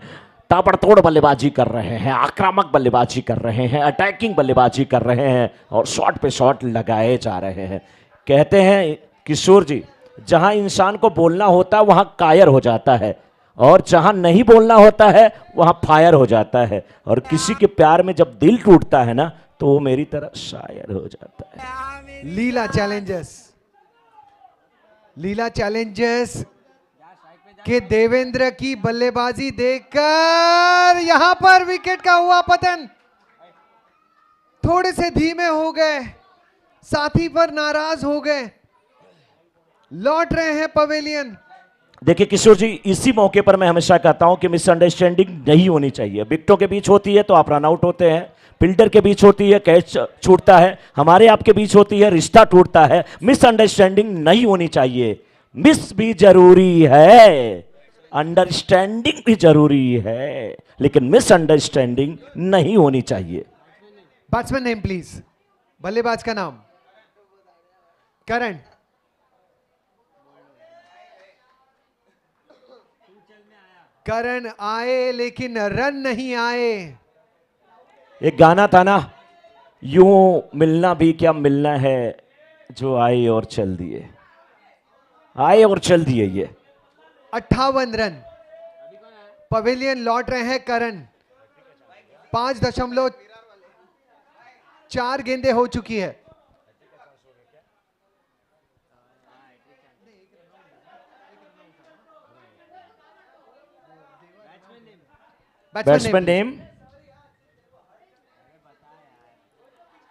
ताबड़तोड़ बल्लेबाजी कर रहे हैं, आक्रामक बल्लेबाजी कर रहे हैं, अटैकिंग बल्लेबाजी कर रहे हैं और शॉट पे शॉट लगाए जा रहे हैं। कहते हैं किशोर जी, जहां इंसान को बोलना होता है वहां कायर हो जाता है, और जहां नहीं बोलना होता है वहां फायर हो जाता है। और किसी के प्यार में जब दिल टूटता है ना तो वो मेरी तरह शायर हो जाता है। लीला चैलेंजर्स के देवेंद्र की बल्लेबाजी देखकर यहां पर विकेट का हुआ पतन। थोड़े से धीमे हो गए, साथी पर नाराज हो गए, लौट रहे हैं पवेलियन। देखिए किशोर जी, इसी मौके पर मैं हमेशा कहता हूं कि मिसअंडरस्टैंडिंग नहीं होनी चाहिए। विकेटों के बीच होती है तो आप रन आउट होते हैं, फील्डर के बीच होती है कैच छूटता है, हमारे आपके बीच होती है रिश्ता टूटता है। मिसअंडरस्टैंडिंग नहीं होनी चाहिए। मिस भी जरूरी है, अंडरस्टैंडिंग भी जरूरी है, लेकिन मिसअंडरस्टैंडिंग नहीं होनी चाहिए। बैट्समैन नेम प्लीज, बल्लेबाज का नाम। करण। करण आए लेकिन रन नहीं आए। एक गाना था ना, यूं मिलना भी क्या मिलना है, जो आए और चल दिए, आए और चल दिए। ये 58 रन। पवेलियन लौट रहे हैं करण। 5.4 गेंदें हो चुकी है। बैट्समैन नेम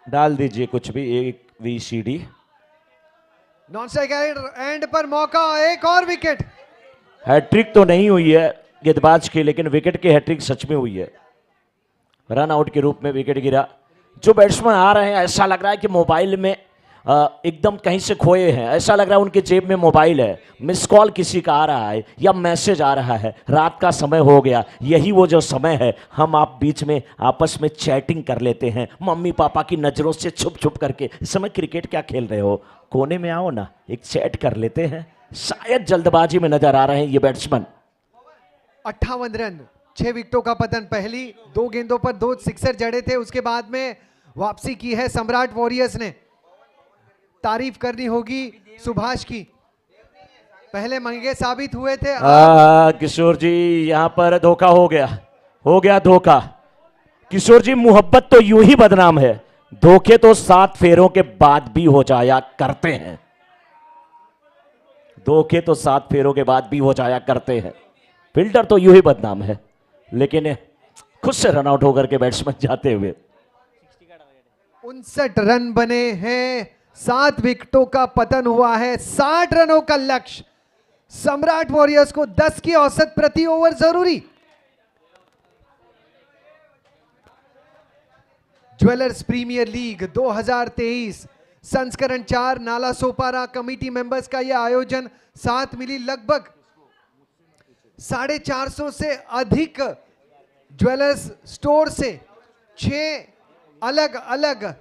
डाल दीजिए कुछ भी, एक VCD। नॉन स्ट्राइक एंड पर मौका, एक और विकेट। हैट्रिक तो नहीं हुई है गेंदबाज की, लेकिन विकेट की हैट्रिक सच में हुई है। रन आउट के रूप में विकेट गिरा। जो बैट्समैन आ रहे हैं ऐसा लग रहा है कि मोबाइल में एकदम कहीं से खोए हैं, ऐसा लग रहा है उनके जेब में मोबाइल है, मिस कॉल किसी का आ रहा है या मैसेज आ रहा है। रात का समय हो गया, यही वो जो समय है हम आप बीच में आपस में चैटिंग कर लेते हैं, मम्मी पापा की नज़रों से छुप छुप करके। इस समय क्रिकेट क्या खेल रहे हो, कोने में आओ ना, एक चैट कर लेते हैं। शायद जल्दबाजी में नजर आ रहे हैं ये बैट्समैन। 58 रन, 6 विकेटों का पतन। पहली 2 गेंदों पर 2 सिक्सर जड़े थे, उसके बाद में वापसी की है सम्राट वॉरियर्स ने। तारीफ करनी होगी सुभाष की, पहले महंगे साबित हुए थे। किशोर जी यहां पर धोखा हो गया धोखा। किशोर जी मोहब्बत तो यूं ही बदनाम है, धोखे तो 7 फेरों के बाद भी हो जाया करते हैं। धोखे तो 7 फेरों के बाद भी हो जाया करते हैं। फील्डर तो यूं ही बदनाम है, लेकिन खुद से रन आउट होकर के बैट्समैन जाते हुए। 59 रन बने हैं, 7 विकेटों का पतन हुआ है। 60 रनों का लक्ष्य। सम्राट वॉरियर्स को 10 की औसत प्रति ओवर जरूरी। ज्वेलर्स प्रीमियर लीग 2023 संस्करण 4 नाला सोपारा कमेटी मेंबर्स का यह आयोजन 7 मिली लगभग 450 से अधिक ज्वेलर्स स्टोर से 6 अलग अलग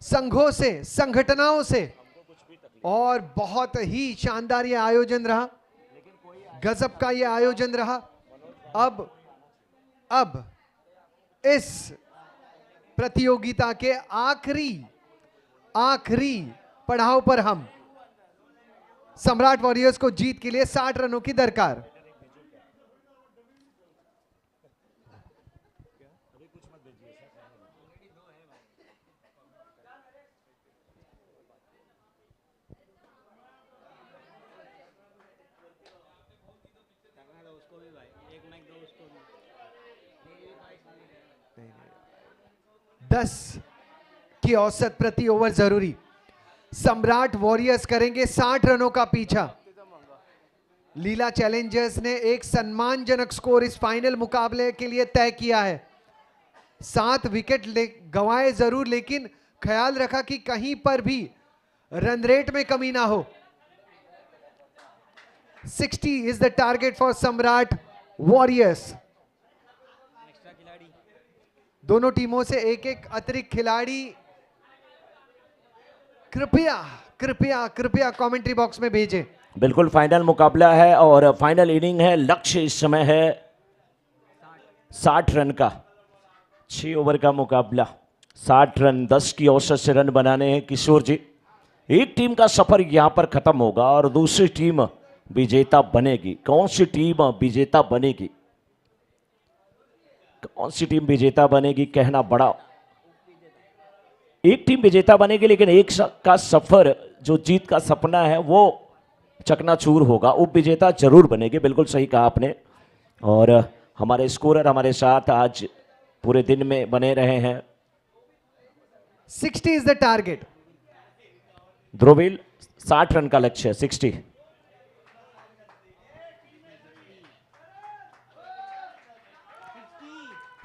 संघों से, संगठनों से, और बहुत ही शानदार यह आयोजन रहा, गजब का यह आयोजन रहा। अब इस प्रतियोगिता के आखिरी पड़ाव पर हम सम्राट वॉरियर्स को जीत के लिए 60 रनों की दरकार। दस की औसत प्रति ओवर जरूरी। सम्राट वॉरियर्स करेंगे 60 रनों का पीछा। लीला चैलेंजर्स ने एक सम्मानजनक स्कोर इस फाइनल मुकाबले के लिए तय किया है। 7 विकेट गंवाए जरूर, लेकिन ख्याल रखा कि कहीं पर भी रन रेट में कमी ना हो। 60 इज द टारगेट फॉर सम्राट वॉरियर्स। दोनों टीमों से एक एक अतिरिक्त खिलाड़ी कृपया कृपया कृपया कमेंट्री बॉक्स में भेजें। बिल्कुल फाइनल मुकाबला है और फाइनल इनिंग है। लक्ष्य इस समय है 60 रन का। 6 ओवर का मुकाबला, 60 रन, 10 की औसत से रन बनाने हैं किशोर जी। एक टीम का सफर यहां पर खत्म होगा और दूसरी टीम विजेता बनेगी। कौन सी टीम विजेता बनेगी, कौन सी टीम विजेता बनेगी कहना बड़ा। एक टीम विजेता बनेगी, लेकिन एक का सफर, जो जीत का सपना है वो चकनाचूर होगा। उप विजेता जरूर बनेगी, बिल्कुल सही कहा आपने। और हमारे स्कोरर हमारे साथ आज पूरे दिन में बने रहे हैं। 60 इज द टारगेट। ध्रुवील 60 रन का लक्ष्य है। 60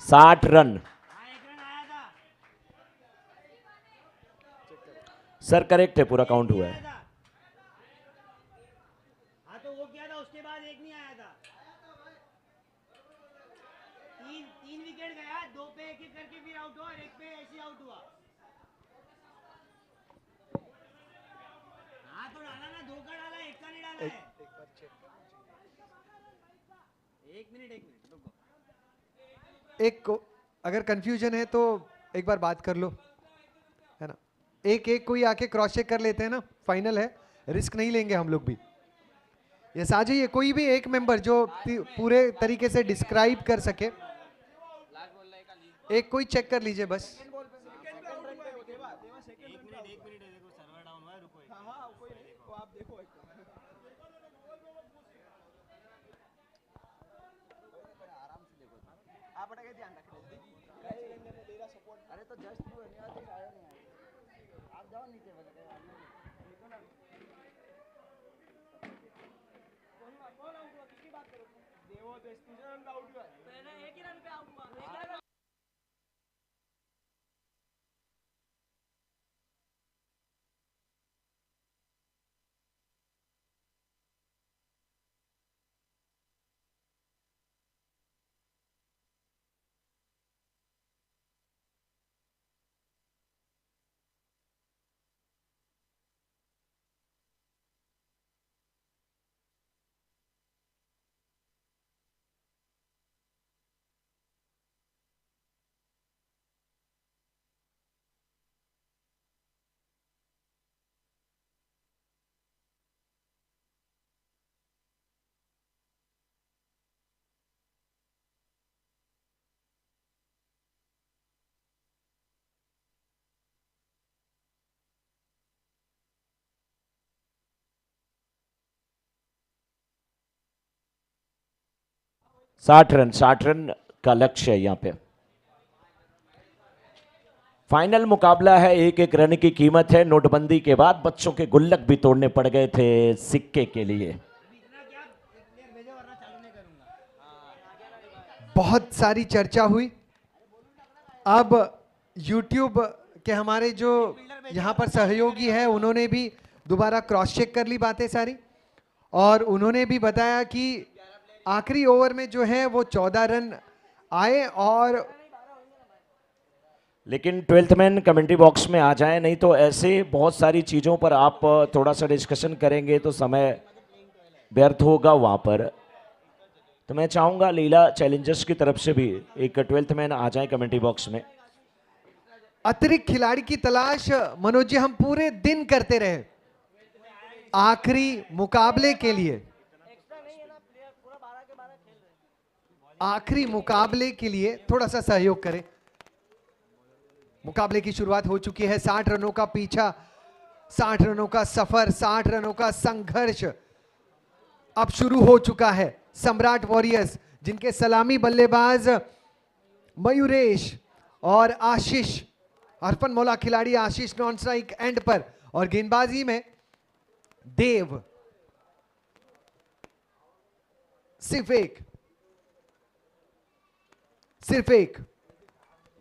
60 रन। सर करेक्ट है, पूरा काउंट हुआ है। हाँ तो वो क्या था, उसके बाद एक नहीं आया था। तीन विकेट गया, 2 पे एक एक करके फिर आउट हुआ और 1 पे ऐसे आउट हुआ। हाँ तो डाला ना, 2 का डाला, 1 का नहीं डाला है। एक मिनट रुको। अगर कंफ्यूजन है तो एक बार बात कर लो, है ना। एक कोई आके क्रॉस चेक कर लेते हैं ना, फाइनल है, रिस्क नहीं लेंगे हम लोग भी। यस, आ जाइए कोई भी एक मेंबर जो पूरे तरीके से डिस्क्राइब कर सके, एक कोई चेक कर लीजिए बस। साठ रन का लक्ष्य है यहां पे। फाइनल मुकाबला है, 1 रन की कीमत है। नोटबंदी के बाद बच्चों के गुल्लक भी तोड़ने पड़ गए थे सिक्के के लिए। बहुत सारी चर्चा हुई। अब YouTube के हमारे जो यहाँ पर सहयोगी है, उन्होंने भी दोबारा क्रॉस चेक कर ली बातें सारी, और उन्होंने भी बताया कि आखिरी ओवर में जो है वो 14 रन आए। और लेकिन 12th मैन कमेंट्री बॉक्स में आ जाए, नहीं तो ऐसे बहुत सारी चीज़ों पर आप थोड़ा सा डिस्कशन करेंगे तो समय व्यर्थ होगा वहाँ पर। तो मैं चाहूँगा लीला चैलेंजर्स की तरफ से भी एक 12th मैन आ जाए कमेंट्री बॉक्स में। अतिरिक्त खिलाड़ी की तलाश मनोज जी हम पूरे दिन करते रहे, आखिरी मुकाबले के लिए, आखिरी मुकाबले के लिए थोड़ा सा सहयोग करें। मुकाबले की शुरुआत हो चुकी है। 60 रनों का पीछा, 60 रनों का सफर, 60 रनों का संघर्ष अब शुरू हो चुका है। सम्राट वॉरियर्स, जिनके सलामी बल्लेबाज मयूरेश और आशीष, अर्पण मौला खिलाड़ी आशीष नॉन स्ट्राइक एंड पर, और गेंदबाजी में देव। सिर्फ एक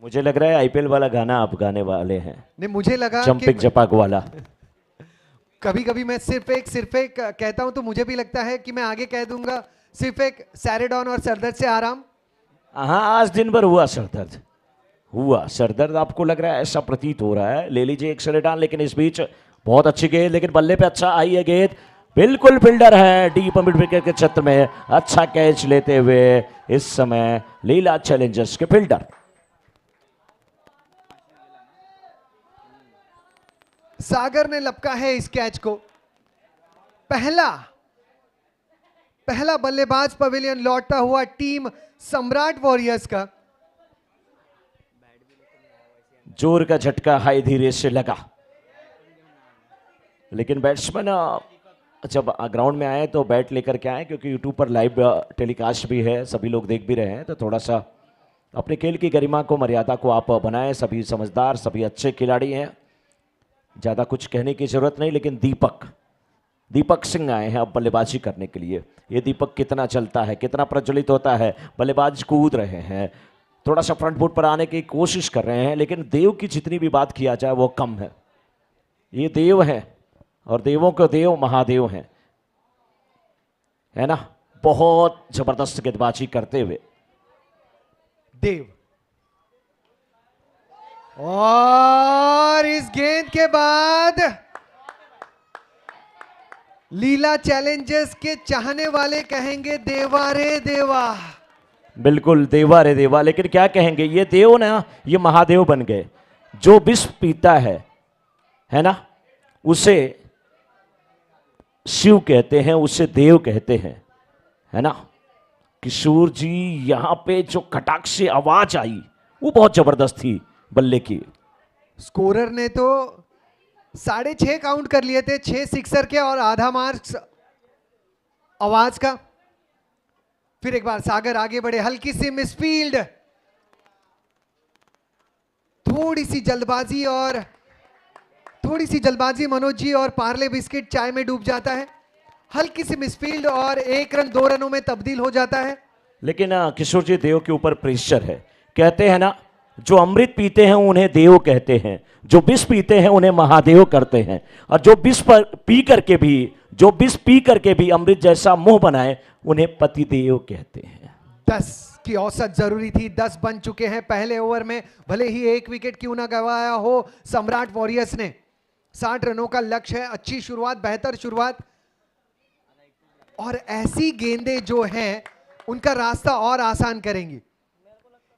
मुझे लग रहा है आईपीएल वाला गाना आप गाने वाले हैं। नहीं, मुझे लगा जंपिंग जपाक वाला। कभी कभी मैं सिर्फ एक कहता हूं तो मुझे भी लगता है कि मैं आगे कह दूंगा सिर्फ एक सैरेडॉन और सरदर्द से आराम। हाँ, आज दिन भर हुआ सरदर्द, आपको लग रहा है, ऐसा प्रतीत हो रहा है। ले लीजिए एक सैरेडॉन, लेकिन इस बीच बहुत अच्छी गेंद, लेकिन बल्ले पे अच्छा आई है गेंद, बिल्कुल फील्डर है डीप मिड विकेट के क्षेत्र में, अच्छा कैच लेते हुए इस समय लीला चैलेंजर्स के फील्डर। सागर ने लपका है इस कैच को। पहला बल्लेबाज पवेलियन लौटता हुआ टीम सम्राट वॉरियर्स का। जोर का झटका हाई धीरे से लगा, लेकिन बैट्समैन जब ग्राउंड में आए तो बैट लेकर के आए, क्योंकि यूट्यूब पर लाइव टेलीकास्ट भी है, सभी लोग देख भी रहे हैं। तो थोड़ा सा अपने खेल की गरिमा को, मर्यादा को आप बनाएं। सभी समझदार, सभी अच्छे खिलाड़ी हैं, ज़्यादा कुछ कहने की जरूरत नहीं। लेकिन दीपक सिंह आए हैं अब बल्लेबाजी करने के लिए। ये दीपक कितना चलता है, कितना प्रज्वलित होता है, बल्लेबाज कूद रहे हैं। थोड़ा सा फ्रंट फुट पर आने की कोशिश कर रहे हैं, लेकिन देव की जितनी भी बात किया जाए वो कम है। ये देव है और देवों के देव महादेव हैं, है ना। बहुत जबरदस्त गेंदबाजी करते हुए देव, और इस गेंद के बाद लीला चैलेंजर्स के चाहने वाले कहेंगे देवा रे देवा। बिल्कुल देवा रे देवा, लेकिन क्या कहेंगे, ये देव ना, ये महादेव बन गए। जो विष पीता है ना, उसे शिव कहते हैं, उसे देव कहते हैं, है ना। किशोर जी, यहां पे जो कटाक्ष से आवाज आई वो बहुत जबरदस्त थी बल्ले की। स्कोरर ने तो 6.5 काउंट कर लिए थे, 6 सिक्सर के और आधा मार्क्स आवाज का। फिर एक बार सागर आगे बढ़े, हल्की सी मिसफील्ड, थोड़ी सी जल्दबाजी मनोज जी, और पार्ले बिस्किट चाय में डूब जाता है। हल्की सी मिसफील्ड और 1 रन 2 रनों में तब्दील हो जाता है। लेकिन किशोर जी, देव के ऊपर प्रेशर है। कहते हैं ना, जो अमृत पीते हैं उन्हें देव कहते हैं, जो विष पीते हैं उन्हें महादेव करते हैं, और जो विष पी करके भी अमृत जैसा मुंह बनाए उन्हें पतिदेव कहते हैं। 10 की औसत जरूरी थी, 10 बन चुके हैं पहले ओवर में। भले ही 1 विकेट क्यों ना गंवाया हो सम्राट वॉरियर्स ने। 60 रनों का लक्ष्य है। अच्छी शुरुआत, बेहतर शुरुआत, और ऐसी गेंदें जो हैं उनका रास्ता और आसान करेंगी।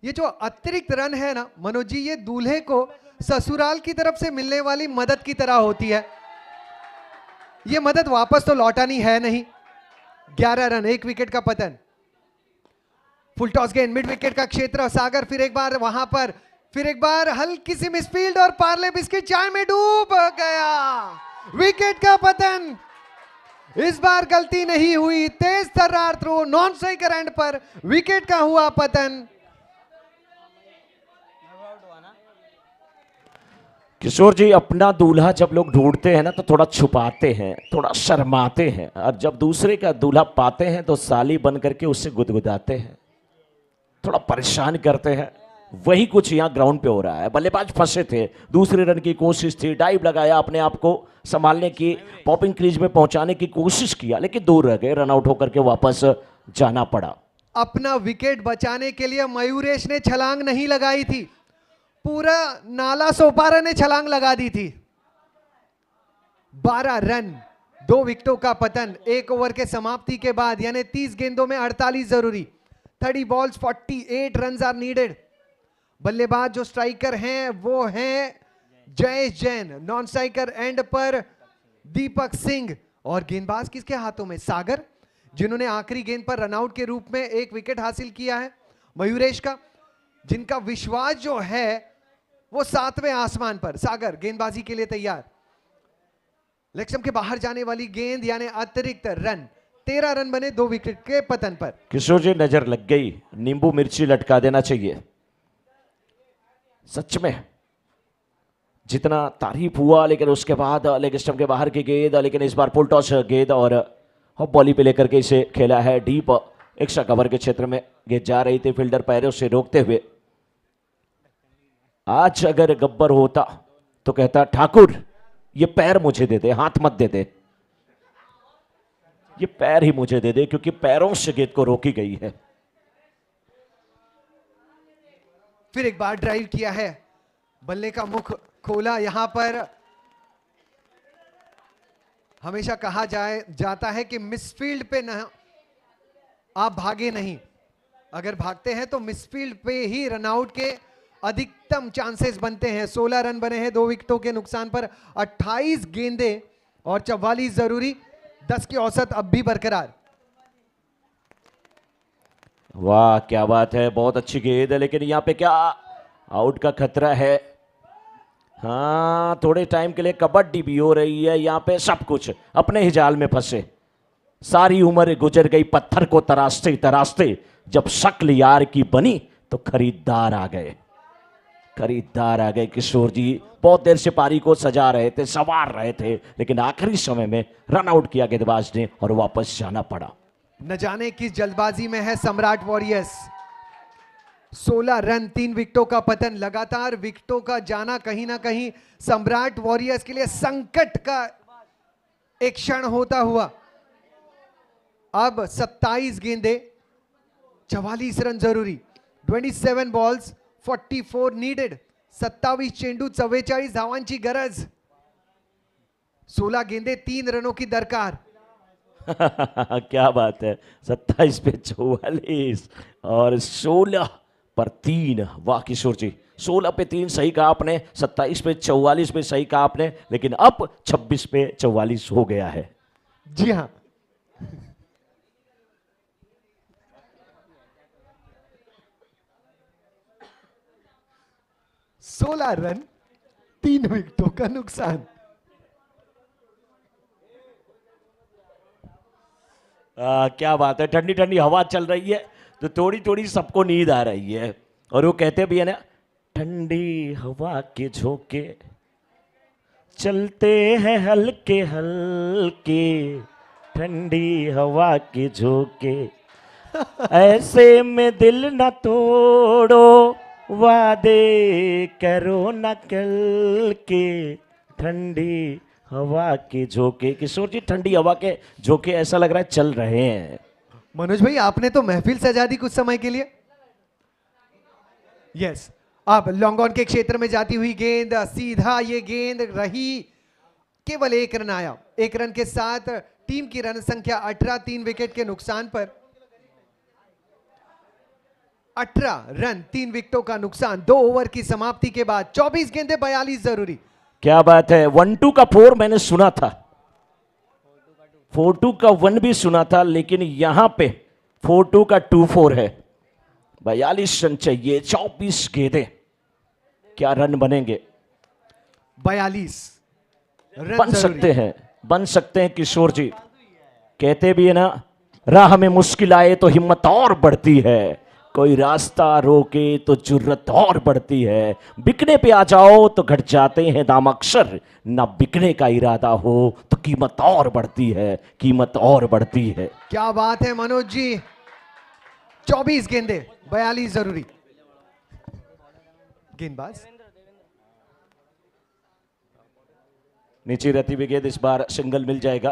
ये जो अतिरिक्त रन है ना मनोज जी, ये दूल्हे को ससुराल की तरफ से मिलने वाली मदद की तरह होती है। ये मदद वापस तो लौटानी है नहीं। 11 रन, 1 विकेट का पतन। फुल टॉस गेंद, मिड विकेट का क्षेत्र। सागर फिर एक बार वहां पर, फिर एक बार हल्की सी मिसफील्ड, और पार्ले बिस्किट चाय में डूब गया। विकेट का पतन। इस बार गलती नहीं हुई, तेज तर्रार थ्रो, नॉन स्ट्राइकर एंड पर विकेट का हुआ पतन। किशोर जी, अपना दूल्हा जब लोग ढूंढते हैं ना तो थोड़ा छुपाते हैं, थोड़ा शर्माते हैं, और जब दूसरे का दूल्हा पाते हैं तो साली बन करके उससे गुदगुदाते हैं, थोड़ा परेशान करते हैं। वही कुछ यहाँ ग्राउंड पे हो रहा है। बल्लेबाज फंसे थे, दूसरे रन की कोशिश थी, डाइव लगाया, अपने आप को संभालने की, पॉपिंग क्रीज में पहुंचाने की कोशिश किया, लेकिन दूर रह गए, रन आउट होकर के वापस जाना पड़ा। अपना विकेट बचाने के लिए मयूरेश ने छलांग नहीं लगाई थी, पूरा नाला सोपारा ने छलांग लगा दी थी। 12 रन, 2 विकेटों का पतन 1 ओवर के समाप्ति के बाद, यानी 30 गेंदों में 48 जरूरी। 30 बॉल्स 48 रन आर नीडेड। बल्लेबाज जो स्ट्राइकर हैं वो हैं Jayesh Jain, non striker end पर दीपक सिंह, और गेंदबाज किसके हाथों में? सागर, जिन्होंने आखिरी गेंद पर रनआउट के रूप में 1 विकेट हासिल किया है। मयूरेश का, जिनका विश्वास जो है वो 7वें आसमान पर। सागर गेंदबाजी के लिए तैयार। लक्ष्य के बाहर जाने वाली गेंद, यानी अतिरिक्त रन। 13 रन बने 2 विकेट के पतन पर। किशोर जी, नजर लग गई, नींबू मिर्ची लटका देना चाहिए। सच में जितना तारीफ हुआ, लेकिन उसके बाद लेग स्टंप के बाहर की गेंद, लेकिन इस बार फुल टॉस गेंद और हॉप बॉली पे लेकर के इसे खेला है डीप एक्स्ट्रा कवर के क्षेत्र में। गेंद जा रही थी, फील्डर पैरों से रोकते हुए। आज अगर गब्बर होता तो कहता, ठाकुर ये पैर मुझे दे दे, हाथ मत दे दे, ये पैर ही मुझे दे दे, क्योंकि पैरों से गेंद को रोकी गई है। फिर एक बार ड्राइव किया है, बल्ले का मुख खोला। यहां पर हमेशा कहा जाता है कि मिसफील्ड पे न आप भागे नहीं, अगर भागते हैं तो मिसफील्ड पे ही रनआउट के अधिकतम चांसेस बनते हैं। 16 रन बने हैं 2 विकेटों के नुकसान पर। 28 गेंदे और 44 जरूरी, 10 की औसत अब भी बरकरार। वाह क्या बात है, बहुत अच्छी गेंद है, लेकिन यहाँ पे क्या आउट का खतरा है। हाँ, थोड़े टाइम के लिए कबड्डी भी हो रही है यहाँ पे। सब कुछ अपने ही जाल में फंसे, सारी उम्र गुजर गई पत्थर को तराशते तराशते। जब शक्ल यार की बनी तो खरीदार आ गए, खरीदार आ गए। किशोर जी बहुत देर से पारी को सजा रहे थे, संवार रहे थे, लेकिन आखिरी समय में रन आउट किया गेंदबाज ने और वापस जाना पड़ा। न जाने किस जल्दबाजी में है सम्राट वॉरियर्स। 16 रन, 3 विकेटों का पतन। लगातार विकेटों का जाना कहीं ना कहीं सम्राट वॉरियर्स के लिए संकट का एक क्षण होता हुआ। अब 27 गेंदे, 44 रन जरूरी। 27 बॉल्स, 44 नीडेड। 27 चेंडू, 44 धावांची गरज। 16 गेंदे, 3 रनों की दरकार। क्या बात है, 27 पे 44 और 16 पर 3। वाह किशोर जी, 16 पे 3 सही कहा आपने, 27 पे 44 पे सही कहा आपने, लेकिन अब 26 पे 44 हो गया है। जी हां, सोलह रन, 3 विकेटों का नुकसान। क्या बात है, ठंडी ठंडी हवा चल रही है तो थोड़ी थोड़ी सबको नींद आ रही है। और वो कहते भी है ना, ठंडी हवा के झोंके चलते हैं हल्के हल्के, ठंडी हवा के झोंके ऐसे में दिल न तोड़ो, वादे करो न कल के, ठंडी हवा के झोंके। किशोर जी, ठंडी हवा के झोंके ऐसा लग रहा है चल रहे हैं। मनोज भाई, आपने तो महफिल सजा दी कुछ समय के लिए। यस, अब लॉन्ग ऑन के क्षेत्र में जाती हुई गेंद, सीधा ये गेंद रही, केवल 1 रन आया। 1 रन के साथ टीम की रन संख्या 18, 3 विकेट के नुकसान पर। 18 रन, 3 विकेटों का नुकसान। 2 ओवर की समाप्ति के बाद 24 गेंदे, 42 जरूरी। क्या बात है, 1-2 का 4 मैंने सुना था, 4-2 का 1 भी सुना था, लेकिन यहां पे 4-2 का 2-4 है। 42 रन चाहिए, 24 गेंदें, क्या रन बनेंगे? 42 रन बन जरूरी। सकते हैं, बन सकते हैं किशोर जी। कहते भी है ना, राह में मुश्किल आए तो हिम्मत और बढ़ती है, कोई रास्ता रोके तो जुर्रत और बढ़ती है। बिकने पे आ जाओ तो घट जाते हैं दाम अक्सर, ना बिकने का इरादा हो तो कीमत और बढ़ती है, कीमत और बढ़ती है। क्या बात है मनोज जी, 24 गेंदे, 42 जरूरी। गेंदबाज नीचे रहती हुई गेंद, इस बार सिंगल मिल जाएगा।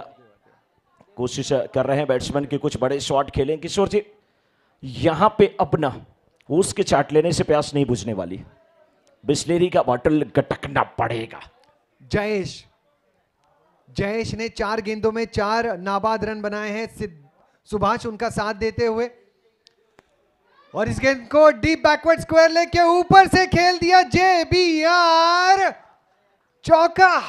कोशिश कर रहे हैं बैट्समैन के कुछ बड़े शॉट खेलें। किशोर जी, यहां पे अब ना उसके चाट लेने से प्यास नहीं बुझने वाली, बिस्लेरी का बॉटल गटकना पड़ेगा। जयेश ने 4 गेंदों में 4 नाबाद रन बनाए हैं। सुभाष उनका साथ देते हुए, और इस गेंद को डीप बैकवर्ड स्क्वायर लेके ऊपर से खेल दिया JBR, चौका।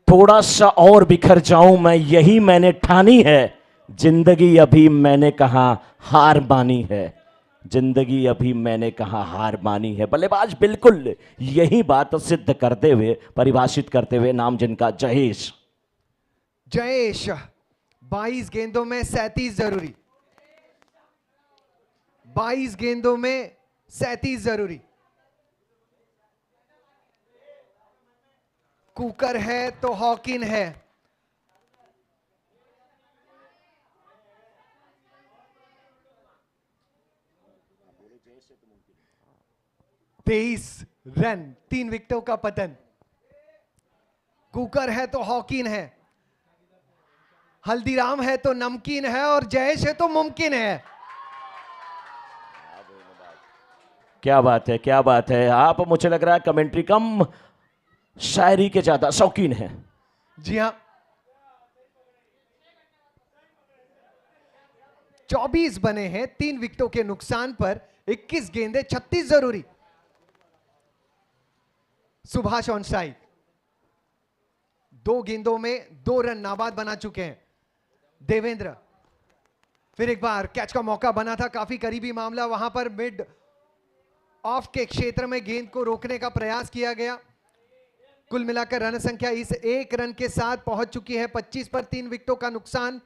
थोड़ा सा और बिखर जाऊं मैं, यही मैंने ठानी है, जिंदगी अभी मैंने कहा हार मानी है, जिंदगी अभी मैंने कहा हार मानी है। बल्लेबाज बिल्कुल यही बात सिद्ध करते हुए, परिभाषित करते हुए, नाम जिनका जयेश। 22 गेंदों में 37 जरूरी। 22 गेंदों में 37 जरूरी। कुकर है तो हॉकिन है। तेईस रन, 3 विकेटों का पतन। कुकर है तो हॉकिन है, हल्दीराम है तो नमकीन है, और जयेश है तो मुमकिन है। क्या बात है, क्या बात है। आप, मुझे लग रहा है कमेंट्री कम शायरी के ज्यादा शौकीन हैं। जी हां, 24 बने हैं 3 विकेटों के नुकसान पर। 21 गेंदे, 36 जरूरी। सुभाष ऑन स्ट्राइक, 2 गेंदों में 2 रन नाबाद बना चुके हैं। देवेंद्र, फिर एक बार कैच का मौका बना था, काफी करीबी मामला, वहां पर मिड ऑफ के क्षेत्र में गेंद को रोकने का प्रयास किया गया। कुल मिलाकर रन संख्या इस 1 रन के साथ पहुंच चुकी है 25 पर, 3 विकेटों का नुकसान।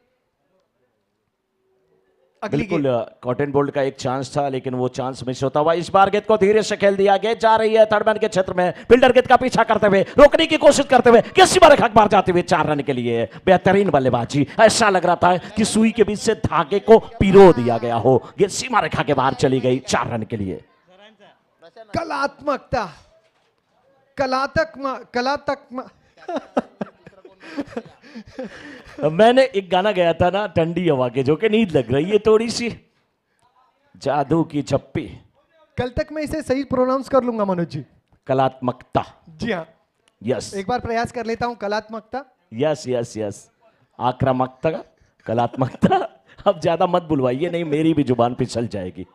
अगली बिल्कुल गेंद। कॉटन बोल्ट का एक चांस था, लेकिन वो चांस मिस होता हुआ। इस बार गेंद को धीरे से खेल दिया, गेंद जा रही है थर्ड मैन के क्षेत्र में। फील्डर गेंद का पीछा करते हुए, रोकने की कोशिश करते हुए, गेंद सीमा रेखा के बाहर जाते हुए 4 रन के लिए। बेहतरीन बल्लेबाजी, ऐसा लग रहा था कि सुई के बीच से धागे को पिरो दिया गया हो। गेंद सीमा रेखा के बाहर चली गई 4 रन के लिए। कलात्मकता, कलात्मक मैंने एक गाना गाया था ना ठंडी हवा के, जो कि नींद लग रही है थोड़ी सी, जादू की झप्पी। कल तक मैं इसे सही प्रोनाउंस कर लूंगा मनोज जी। कलात्मकता, जी हाँ, यस एक बार प्रयास कर लेता हूं। कलात्मकता, यस यस यस। आक्रामकता, कलात्मकता। अब ज्यादा मत बुलवाइए, नहीं मेरी भी जुबान फिसल जाएगी।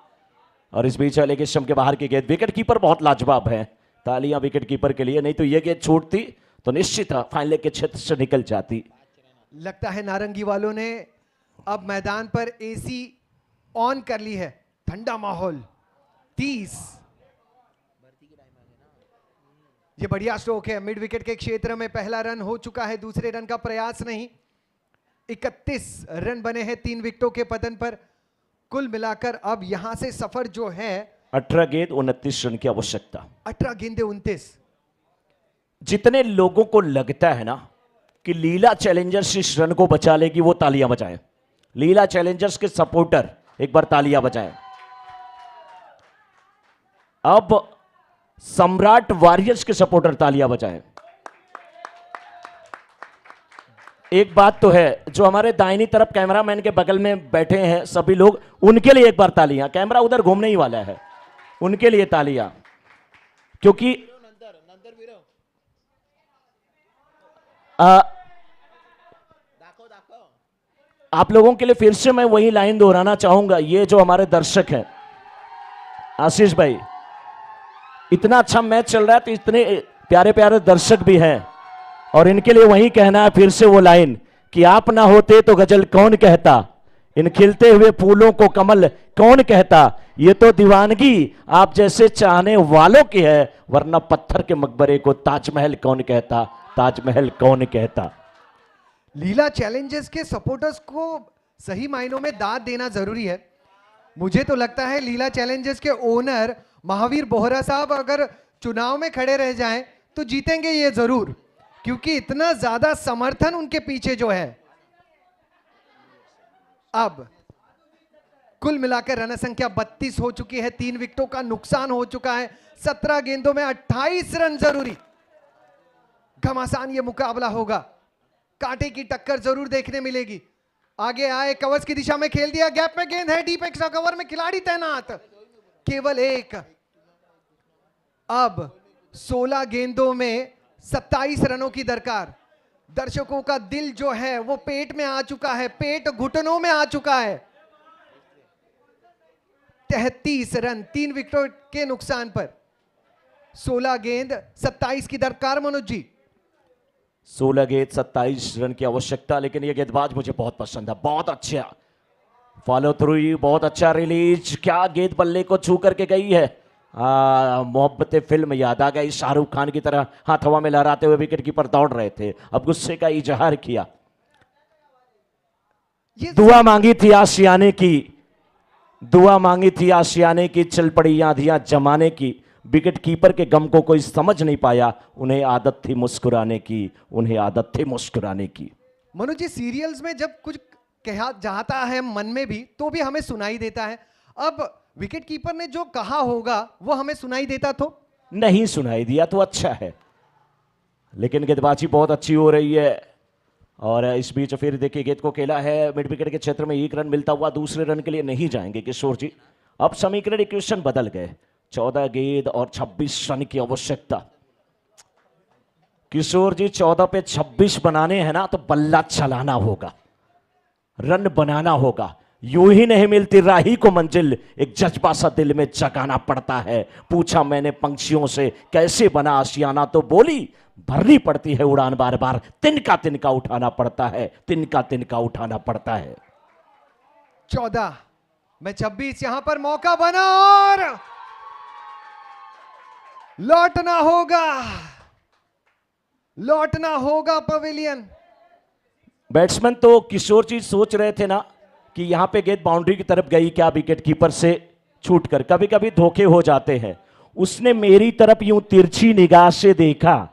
और इस बीच वाले के शम के बाहर की गेंद, विकेट कीपर बहुत लाजवाब है। तालियां विकेट कीपर के लिए, नहीं तो ये गेंद छूटती तो निश्चित फाइनल के क्षेत्र से निकल जाती। लगता है नारंगी वालों ने अब मैदान पर एसी ऑन कर ली है। ठंडा माहौल। 30, ये बढ़िया स्ट्रोक है। मिड विकेट के क्षेत्र में पहला रन हो चुका है, दूसरे रन का प्रयास नहीं। 31 रन बने हैं 3 विकेटों के पतन पर। कुल मिलाकर अब यहां से सफर जो है 18 गेंद 29 रन की आवश्यकता। 18 गेंदे 29। जितने लोगों को लगता है ना कि लीला चैलेंजर्स इस रन को बचा लेगी, वो तालियां बजाएं। लीला चैलेंजर्स के सपोर्टर एक बार तालियां बजाएं। अब सम्राट वॉरियर्स के सपोर्टर तालियां बजाएं। एक बात तो है, जो हमारे दाहिनी तरफ कैमरामैन के बगल में बैठे हैं सभी लोग, उनके लिए एक बार तालियां। कैमरा उधर घूमने ही वाला है, उनके लिए तालियां। क्योंकि आप लोगों के लिए फिर से मैं वही लाइन दोहराना चाहूंगा। ये जो हमारे दर्शक हैं, आशीष भाई, इतना अच्छा मैच चल रहा है तो इतने प्यारे प्यारे दर्शक भी हैं, और इनके लिए वही कहना है फिर से वो लाइन कि आप ना होते तो गजल कौन कहता, इन खिलते हुए फूलों को कमल कौन कहता। ये तो दीवानगी आप जैसे चाहने वालों की है, वरना पत्थर के मकबरे को ताजमहल कौन कहता, ताजमहल कौन कहता। लीला चैलेंजर्स के सपोर्टर्स को सही मायनों में दाद देना जरूरी है। मुझे तो लगता है लीला चैलेंजर्स के ओनर महावीर बोहरा साहब अगर चुनाव में खड़े रह जाएं तो जीतेंगे ये जरूर, क्योंकि इतना ज्यादा समर्थन उनके पीछे जो है। अब कुल मिलाकर रन संख्या 32 हो चुकी है, 3 विकेटों का नुकसान हो चुका है। 17 गेंदों में 28 रन जरूरी। घमासान ये मुकाबला होगा, कांटे की टक्कर जरूर देखने मिलेगी। आगे आए, कवर्स की दिशा में खेल दिया, गैप में गेंद है, डीप एक्स्ट्रा कवर में खिलाड़ी तैनात, केवल एक। अब 16 गेंदों में 27 रनों की दरकार। दर्शकों का दिल जो है वो पेट में आ चुका है, पेट घुटनों में आ चुका है। 33 रन 3 विकेटों के नुकसान पर। 16 गेंद 27 की दरकार मनोज जी। 16 गेंद 27 रन की आवश्यकता, लेकिन ये गेंदबाज मुझे बहुत पसंद है। बहुत अच्छा फॉलो थ्रू, बहुत अच्छा रिलीज। क्या गेंद बल्ले को छू करके गई है। मोहब्बत फिल्म याद आ गई, शाहरुख खान की तरह हाथ हवा में लहराते हुए विकेट कीपर दौड़ रहे थे, अब गुस्से का इजहार किया। दुआ मांगी थी आशियाने की, दुआ मांगी थी आशियाने की, चल पड़ी आंधियां जमाने की। विकेट कीपर के गम को कोई समझ नहीं पाया, उन्हें आदत थी मुस्कुराने की, उन्हें आदत थी मुस्कुराने की। मनोज जी, सीरियल्स में जब कुछ कहा जाता है मन में भी, तो भी हमें सुनाई देता है। अब विकेट कीपर ने जो कहा होगा वो हमें सुनाई देता तो नहीं सुनाई दिया तो अच्छा है, लेकिन गेंदबाजी बहुत अच्छी हो रही है। और इस बीच फिर देखिए गेंद को खेला है मिड विकेट के क्षेत्र में, 1 रन मिलता हुआ दूसरे रन के लिए नहीं जाएंगे किशोर जी। अब समीकरण इक्वेशन बदल गए, 14 गेंद और 26 रन की आवश्यकता। किशोर जी 14 पे 26 बनाने हैं ना तो बल्ला चलाना होगा, रन बनाना होगा। यूं ही नहीं मिलती राही को मंजिल, एक जज्बा सा दिल में जगाना पड़ता है। पूछा मैंने पंछियों से कैसे बना आशियाना, तो बोली भरनी पड़ती है उड़ान बार बार, तिनका तिनका उठाना पड़ता है, तिनका तिनका उठाना पड़ता है। 14 में 26 यहां पर मौका बना और लौटना होगा, लौटना होगा पवेलियन। बैट्समैन तो किशोर जी सोच रहे थे ना कि यहां पे गेंद बाउंड्री की तरफ गई क्या विकेट कीपर से छूटकर। कभी कभी धोखे हो जाते हैं। उसने मेरी तरफ यूं तिरछी निगाह से देखा,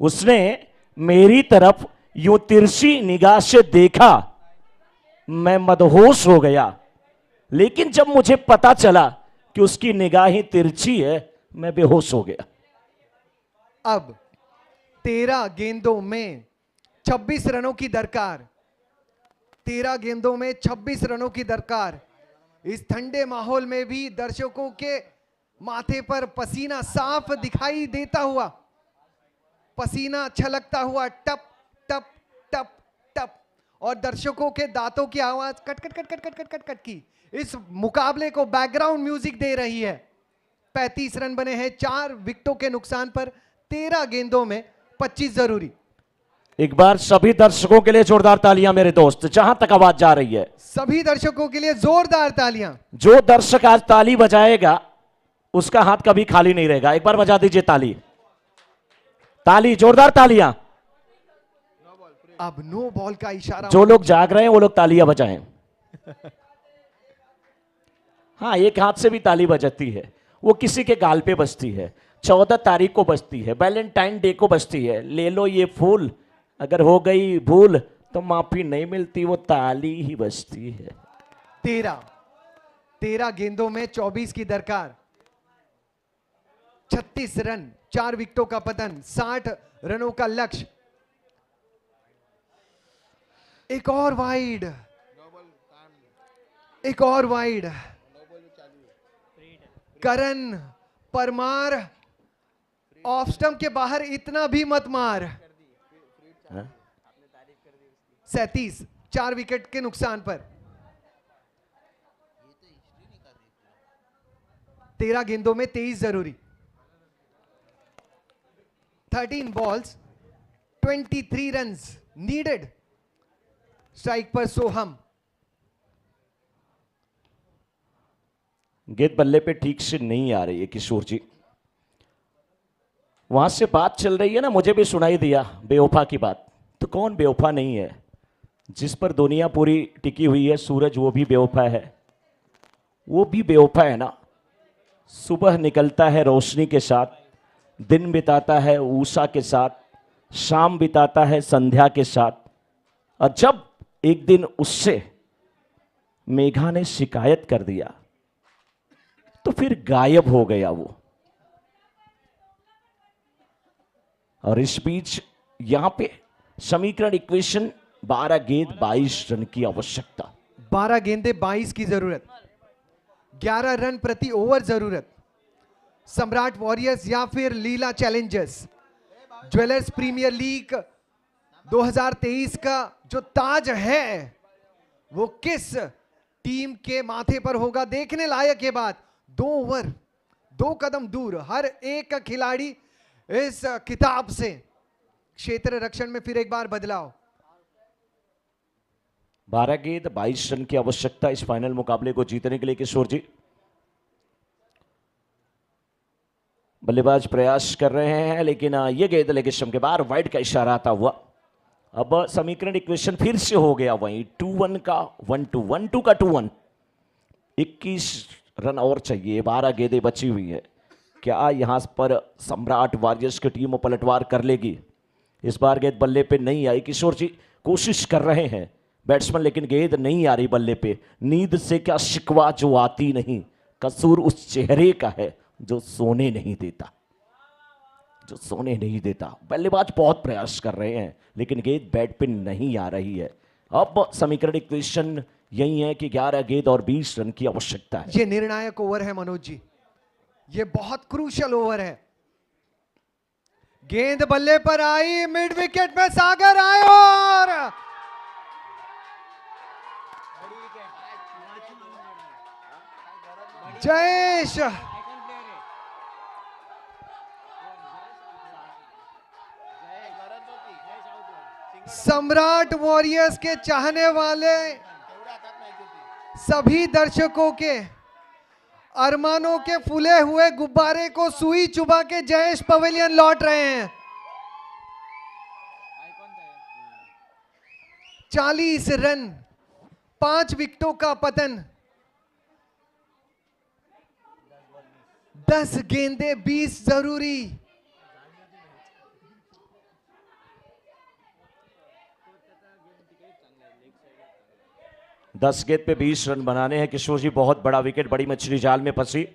उसने मेरी तरफ यूं तिरछी निगाह से देखा, मैं मदहोश हो गया। लेकिन जब मुझे पता चला कि उसकी निगाह ही तिरछी है, मैं बेहोश हो गया। अब 13 गेंदों में 26 रनों की दरकार, 13 गेंदों में 26 रनों की दरकार। इस ठंडे माहौल में भी दर्शकों के माथे पर पसीना साफ दिखाई देता हुआ, पसीना छलकता हुआ टप टप टप टप, और दर्शकों के दांतों की आवाज cut cut cut cut cut cut cut cut की इस मुकाबले को बैकग्राउंड म्यूजिक दे रही है। 35 रन बने हैं 4 विकेटों के नुकसान पर, 13 गेंदों में 25 जरूरी। एक बार सभी दर्शकों के लिए जोरदार तालियां मेरे दोस्त, जहां तक आवाज जा रही है। सभी दर्शकों के लिए जोरदार तालियां। जो दर्शक आज ताली बजाएगा उसका हाथ कभी खाली नहीं रहेगा। एक बार बजा दीजिए ताली, ताली, जोरदार तालियां। अब नो बॉल का इशारा। जो लोग जाग रहे हैं वो लोग तालियां बजाएं। हाँ, एक हाथ से भी ताली बजती है, वो किसी के गाल पे बजती है। 14 तारीख को बजती है, वैलेंटाइन डे को बजती है। ले लो ये फूल, अगर हो गई भूल तो माफी नहीं मिलती, वो ताली ही बजती है। 13 गेंदों में 24 की दरकार, 36 रन, 4 विकेटों का पतन, 60 रनों का लक्ष्य। एक और वाइड, एक और वाइड। करण परमार, ऑफ स्टंप के बाहर इतना भी मत मार। 37, 4 विकेट के नुकसान पर। 13 गेंदों में 23 जरूरी। 13 बॉल्स 23 रन्स नीडेड। स्ट्राइक पर सोहम। गेंद बल्ले पे ठीक से नहीं आ रही है किशोर जी। वहां से बात चल रही है ना, मुझे भी सुनाई दिया बेवफा की बात। तो कौन बेवफा नहीं है? जिस पर दुनिया पूरी टिकी हुई है, सूरज, वो भी बेवफा है। वो भी बेवफा है ना। सुबह निकलता है रोशनी के साथ, दिन बिताता है ऊषा के साथ, शाम बिताता है संध्या के साथ, और जब एक दिन उससे मेघा ने शिकायत कर दिया तो फिर गायब हो गया वो। और इस बीच यहां पे समीकरण इक्वेशन 12 गेंद 22 रन की आवश्यकता। 12 गेंदे 22 की जरूरत, 11 रन प्रति ओवर जरूरत। सम्राट वॉरियर्स या फिर लीला चैलेंजर्स, ज्वेलर्स प्रीमियर लीग 2023 का जो ताज है वो किस टीम के माथे पर होगा, देखने लायक है। बात 2 ओवर 2 कदम दूर हर एक खिलाड़ी इस किताब से। क्षेत्र रक्षण में फिर एक बार बदलाव। 12 गेंद 22 रन की आवश्यकता इस फाइनल मुकाबले को जीतने के लिए किशोर जी। बल्लेबाज प्रयास कर रहे हैं, लेकिन यह गेंद लेग स्टंप के बाहर, वाइड का इशारा आता हुआ। अब समीकरण इक्वेशन फिर से हो गया वहीं 2-1 का 1-2, 1-2 का 2-1। 21 रन और चाहिए, 12 गेंदें बची हुई है। क्या यहां पर सम्राट वॉरियर्स की टीम पलटवार कर लेगी? इस बार गेंद बल्ले पे नहीं आई। किशोर जी कोशिश कर रहे हैं बैट्समैन, लेकिन गेंद नहीं आ रही बल्ले पे। नींद से क्या शिकवा जो आती नहीं, कसूर उस चेहरे का है जो सोने नहीं देता, जो सोने नहीं देता। बल्लेबाज बहुत प्रयास कर रहे हैं, लेकिन गेंद बैट पे नहीं आ रही है। अब समीकरण इक्वेशन यही है कि 11 गेंद और 20 रन की आवश्यकता है। ये निर्णायक ओवर है मनोज जी, ये बहुत क्रूशियल ओवर है। गेंद बल्ले पर आई, मिड विकेट में सागर आए और जयेश सम्राट वॉरियर्स के चाहने वाले सभी दर्शकों के अरमानों के फूले हुए गुब्बारे को सुई चुबा के जयेश पवेलियन लौट रहे हैं। 40 रन 5 विकेटों का पतन। 10 गेंदे 20 जरूरी। दस गेंद पे 20 रन बनाने हैं किशोर जी। बहुत बड़ा विकेट, बड़ी मछली जाल में फंसी,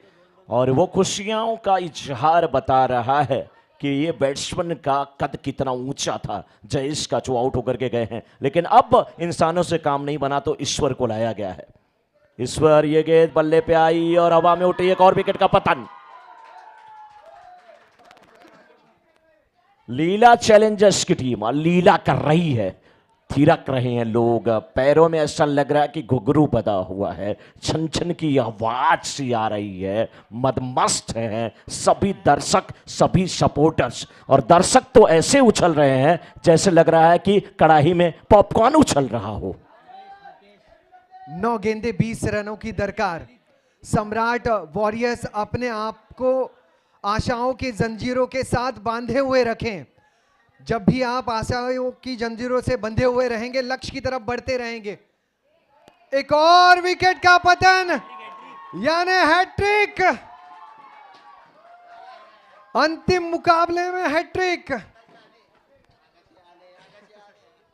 और वो खुशियों का इजहार बता रहा है कि ये बैट्समैन का कद कितना ऊंचा था, जयेश का, जो आउट होकर के गए हैं। लेकिन अब इंसानों से काम नहीं बना तो ईश्वर को लाया गया है। ईश्वर, ये गेंद बल्ले पे आई और हवा में उठी, एक और विकेट का पतन। लीला चैलेंजर्स की टीम लीला कर रही है, थिरक रहे हैं लोग, पैरों में ऐसा लग रहा है कि घुघरू बधा हुआ है, छन छन की आवाज सी आ रही है, मदमस्त हैं सभी दर्शक, सभी सपोर्टर्स। और दर्शक तो ऐसे उछल रहे हैं जैसे लग रहा है कि कड़ाही में पॉपकॉर्न उछल रहा हो। 9 गेंदे 20 रनों की दरकार। सम्राट वॉरियर्स अपने आप को आशाओं की जंजीरों के साथ बांधे हुए रखें। जब भी आप आशाओं की जंजीरों से बंधे हुए रहेंगे, लक्ष्य की तरफ बढ़ते रहेंगे। एक और विकेट का पतन, यानी हैट्रिक। अंतिम मुकाबले में हैट्रिक।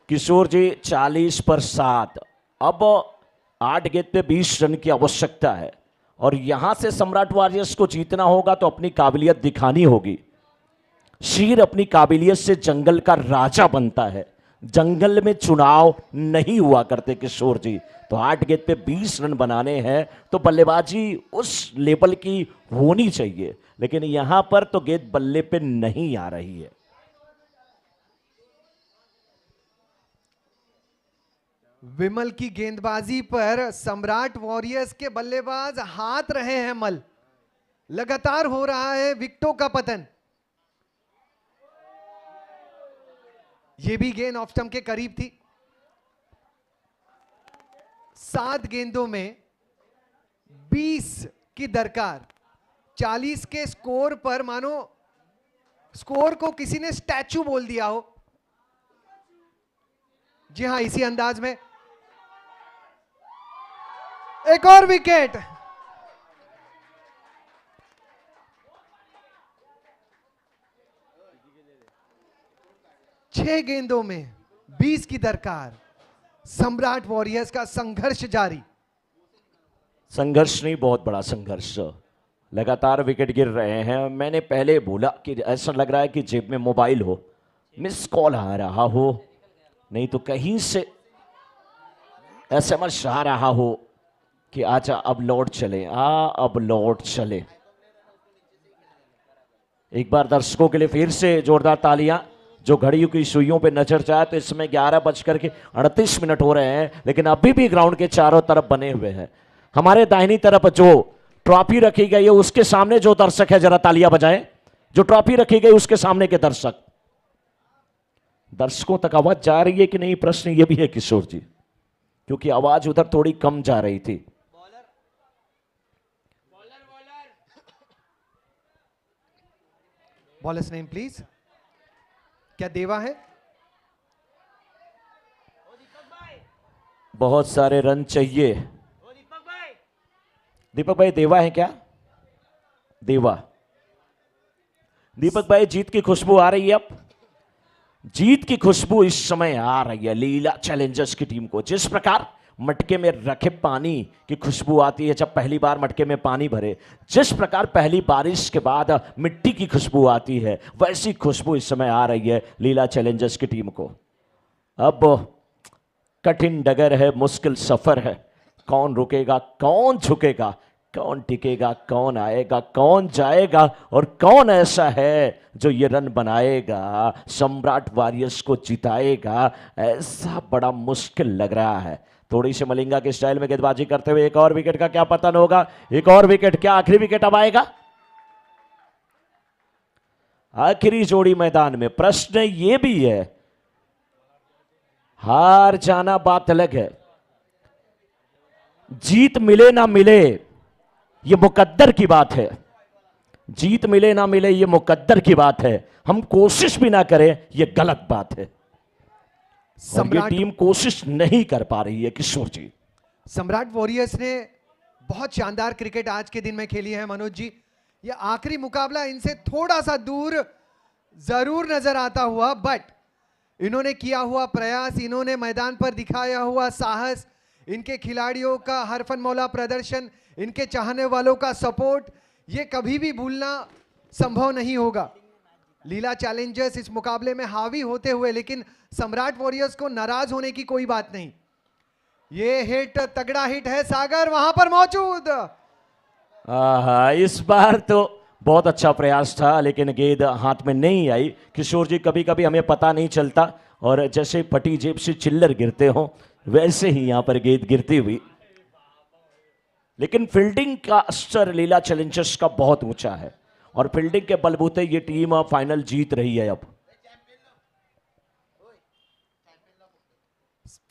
किशोर जी 40 पर 7, अब 8 गेंद पे 20 रन की आवश्यकता है, और यहां से सम्राट वॉरियर्स को जीतना होगा तो अपनी काबिलियत दिखानी होगी। शेर अपनी काबिलियत से जंगल का राजा बनता है, जंगल में चुनाव नहीं हुआ करते किशोर जी। तो 8 गेंद पे 20 रन बनाने हैं तो बल्लेबाजी उस लेवल की होनी चाहिए, लेकिन यहां पर तो गेंद बल्ले पे नहीं आ रही है। विमल की गेंदबाजी पर सम्राट वॉरियर्स के बल्लेबाज हाथ रहे हैं मल। लगातार हो रहा है विकेटों का पतन। ये भी गेंद ऑफ स्टंप के करीब थी। 7 गेंदों में 20 की दरकार। 40 के स्कोर पर मानो स्कोर को किसी ने स्टैचू बोल दिया हो। जी हां, इसी अंदाज में एक और विकेट। छह गेंदों में 20 की दरकार। सम्राट वॉरियर्स का संघर्ष जारी। संघर्ष नहीं, बहुत बड़ा संघर्ष। लगातार विकेट गिर रहे हैं। मैंने पहले बोला कि ऐसा लग रहा है कि जेब में मोबाइल हो, मिस कॉल आ रहा हो, नहीं तो कहीं से एसएमएस आ रहा हो कि आजा अब लौट चले, अब लौट चले। एक बार दर्शकों के लिए फिर से जोरदार तालियां। जो घड़ियों की सुइयों पे नजर जाए तो इसमें 11:38 हो रहे हैं, लेकिन अभी भी ग्राउंड के चारों तरफ बने हुए हैं। हमारे दाहिनी तरफ जो ट्रॉफी रखी गई है उसके सामने जो दर्शक है जरा तालियां बजाएं। जो ट्रॉफी रखी गई उसके सामने के दर्शक। दर्शकों तक आवाज जा रही है कि नहीं, प्रश्न ये भी है किशोर जी, क्योंकि आवाज उधर थोड़ी कम जा रही थी। Bowlers name please. क्या देवा है? बहुत सारे रन चाहिए। दीपक भाई देवा है क्या? देवा। दीपक भाई जीत की खुशबू आ रही है। अब जीत की खुशबू इस समय आ रही है लीला चैलेंजर्स की टीम को। जिस प्रकार मटके में रखे पानी की खुशबू आती है जब पहली बार मटके में पानी भरे, जिस प्रकार पहली बारिश के बाद मिट्टी की खुशबू आती है, वैसी खुशबू इस समय आ रही है लीला चैलेंजर्स की टीम को। अब कठिन डगर है, मुश्किल सफर है। कौन रुकेगा, कौन झुकेगा, कौन टिकेगा, कौन आएगा, कौन जाएगा, और कौन ऐसा है जो ये रन बनाएगा, सम्राट वॉरियर्स को जिताएगा। ऐसा बड़ा मुश्किल लग रहा है। थोड़ी सी मलिंगा के स्टाइल में गेंदबाजी करते हुए एक और विकेट का क्या पतन होगा? एक और विकेट, क्या आखिरी विकेट अब आएगा? आखिरी जोड़ी मैदान में। प्रश्न ये भी है, हार जाना बात अलग है, जीत मिले ना मिले ये मुकद्दर की बात है। जीत मिले ना मिले ये मुकद्दर की बात है। हम कोशिश भी ना करें ये गलत बात है। और ये टीम कोशिश नहीं कर पा रही है किशोर जी। सम्राट वॉरियर्स ने बहुत शानदार क्रिकेट आज के दिन में खेली है मनोज जी। ये आखिरी मुकाबला इनसे थोड़ा सा दूर जरूर नजर आता हुआ, बट इन्होंने किया हुआ प्रयास, इन्होंने मैदान पर दिखाया हुआ साहस, इनके खिलाड़ियों का हरफन मौला प्रदर्शन, इनके चाहने वालों का सपोर्ट, ये कभी भी भूलना संभव नहीं होगा। लीला चैलेंजर्स इस मुकाबले में हावी होते हुए, लेकिन सम्राट वॉरियर्स को नाराज होने की कोई बात नहीं। ये हिट तगड़ा हिट है, सागर वहां पर मौजूद। इस बार तो बहुत अच्छा प्रयास था, लेकिन गेंद हाथ में नहीं आई। किशोर जी, कभी कभी हमें पता नहीं चलता, और जैसे फटी जेब से चिल्लर गिरते हो वैसे ही यहां पर गेंद गिरती हुई। लेकिन फील्डिंग का स्तर लीला चैलेंजर्स का बहुत ऊंचा है, और फील्डिंग के बलबूते ये टीम फाइनल जीत रही है। अब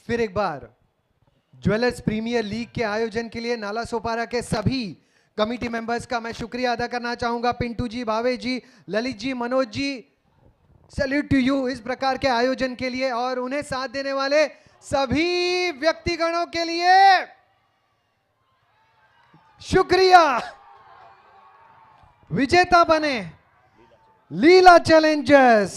फिर एक बार ज्वेलर्स प्रीमियर लीग के आयोजन के लिए नाला सोपारा के सभी कमिटी मेंबर्स का मैं शुक्रिया अदा करना चाहूंगा। पिंटू जी, भावे जी, Lalit ji, Manoj ji, salute to you इस प्रकार के आयोजन के लिए, और उन्हें साथ देने वाले सभी व्यक्तिगणों के लिए शुक्रिया। विजेता बने लीला चैलेंजर्स।